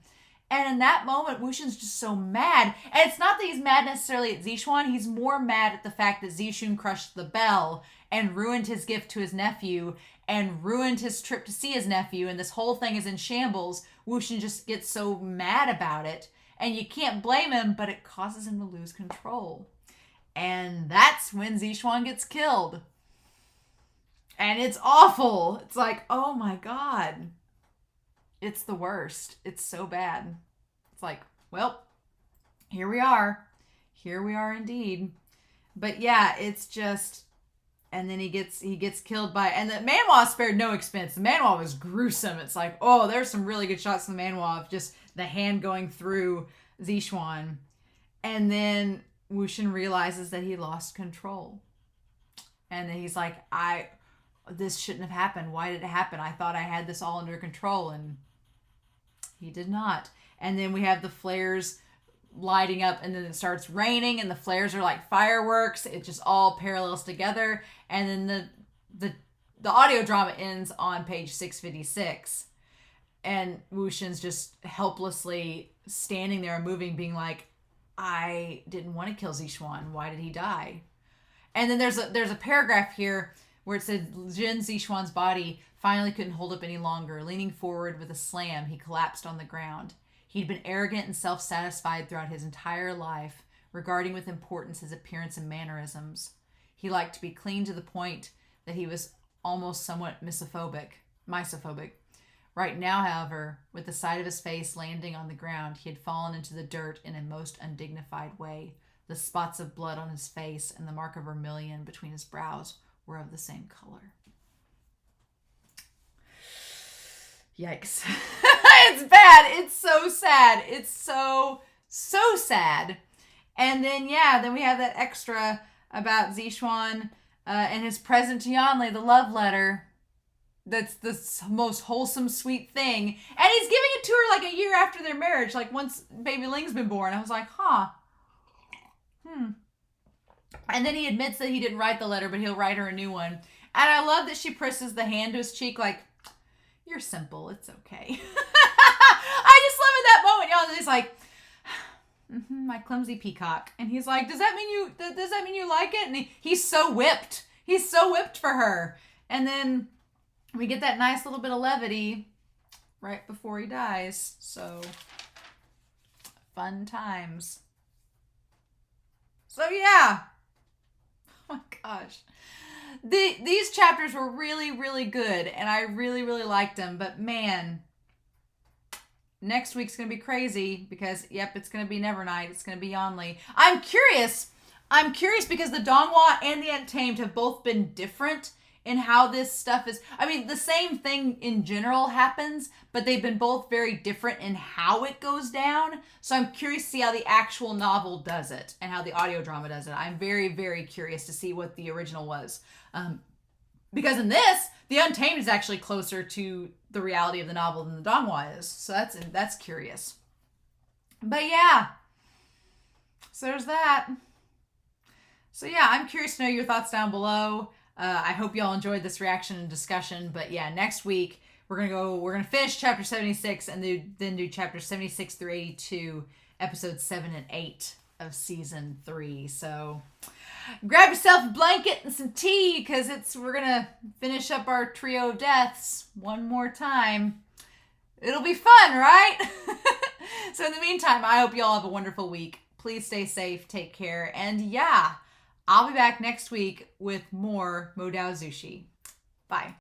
And in that moment, WuXian's just so mad. And it's not that he's mad necessarily at ZIXUAN. He's more mad at the fact that ZIXUAN crushed the bell and ruined his gift to his nephew and ruined his trip to see his nephew. And this whole thing is in shambles. WuXian just gets so mad about it. And you can't blame him, but it causes him to lose control. And that's when ZIXUAN gets killed. And it's awful. It's like, oh my God. It's the worst. It's so bad. It's like, well, here we are. Here we are indeed. But yeah, it's just, and then he gets killed by, and the Manhua spared no expense. The Manhua was gruesome. It's like, oh, there's some really good shots in the Manhua of just the hand going through ZIXUAN. And then WuXian realizes that he lost control. And then he's like, this shouldn't have happened. Why did it happen? I thought I had this all under control, and he did not. And then we have the flares lighting up, and then it starts raining, and the flares are like fireworks. It just all parallels together. And then the audio drama ends on page 656. And WuXian's just helplessly standing there and moving, being like, I didn't want to kill ZIXUAN. Why did he die? And then there's a paragraph here where it said, Jin ZIXUAN'S body finally couldn't hold up any longer. Leaning forward with a slam, he collapsed on the ground. He'd been arrogant and self-satisfied throughout his entire life, regarding with importance his appearance and mannerisms. He liked to be clean to the point that he was almost somewhat misophobic. Right now, however, with the side of his face landing on the ground, he had fallen into the dirt in a most undignified way. The spots of blood on his face and the mark of vermilion between his brows were of the same color. Yikes. It's bad. It's so sad. It's so sad. And then, then we have that extra about ZIXUAN and his present to Yanli, the love letter. That's the most wholesome, sweet thing. And he's giving it to her like a year after their marriage, like once baby Ling's been born. I was like, And then he admits that he didn't write the letter, but he'll write her a new one. And I love that she presses the hand to his cheek like, you're simple. It's okay. I just love in that moment, y'all. He's like, my clumsy peacock. And he's like, does that mean you like it? And he's so whipped. He's so whipped for her. And then we get that nice little bit of levity right before he dies. So, fun times. So, yeah. Oh my gosh. These chapters were really, really good, and I really, really liked them. But man, next week's going to be crazy because, it's going to be Nevernight. It's going to be Yanli. I'm curious because the donghua and the Untamed have both been different in how this stuff is. I mean, the same thing in general happens, but they've been both very different in how it goes down. So I'm curious to see how the actual novel does it and how the audio drama does it. I'm very, very curious to see what the original was. Because in this, the Untamed is actually closer to the reality of the novel than the donghua is. So that's curious. But yeah. So there's that. So yeah, I'm curious to know your thoughts down below. I hope y'all enjoyed this reaction and discussion. But yeah, next week we're gonna finish chapter 76 and then do chapters 76 through 82, episodes 7 and 8 of season 3. So grab yourself a blanket and some tea because we're gonna finish up our trio of deaths one more time. It'll be fun, right? So in the meantime, I hope y'all have a wonderful week. Please stay safe, take care, and yeah, I'll be back next week with more Modao Zushi. Bye.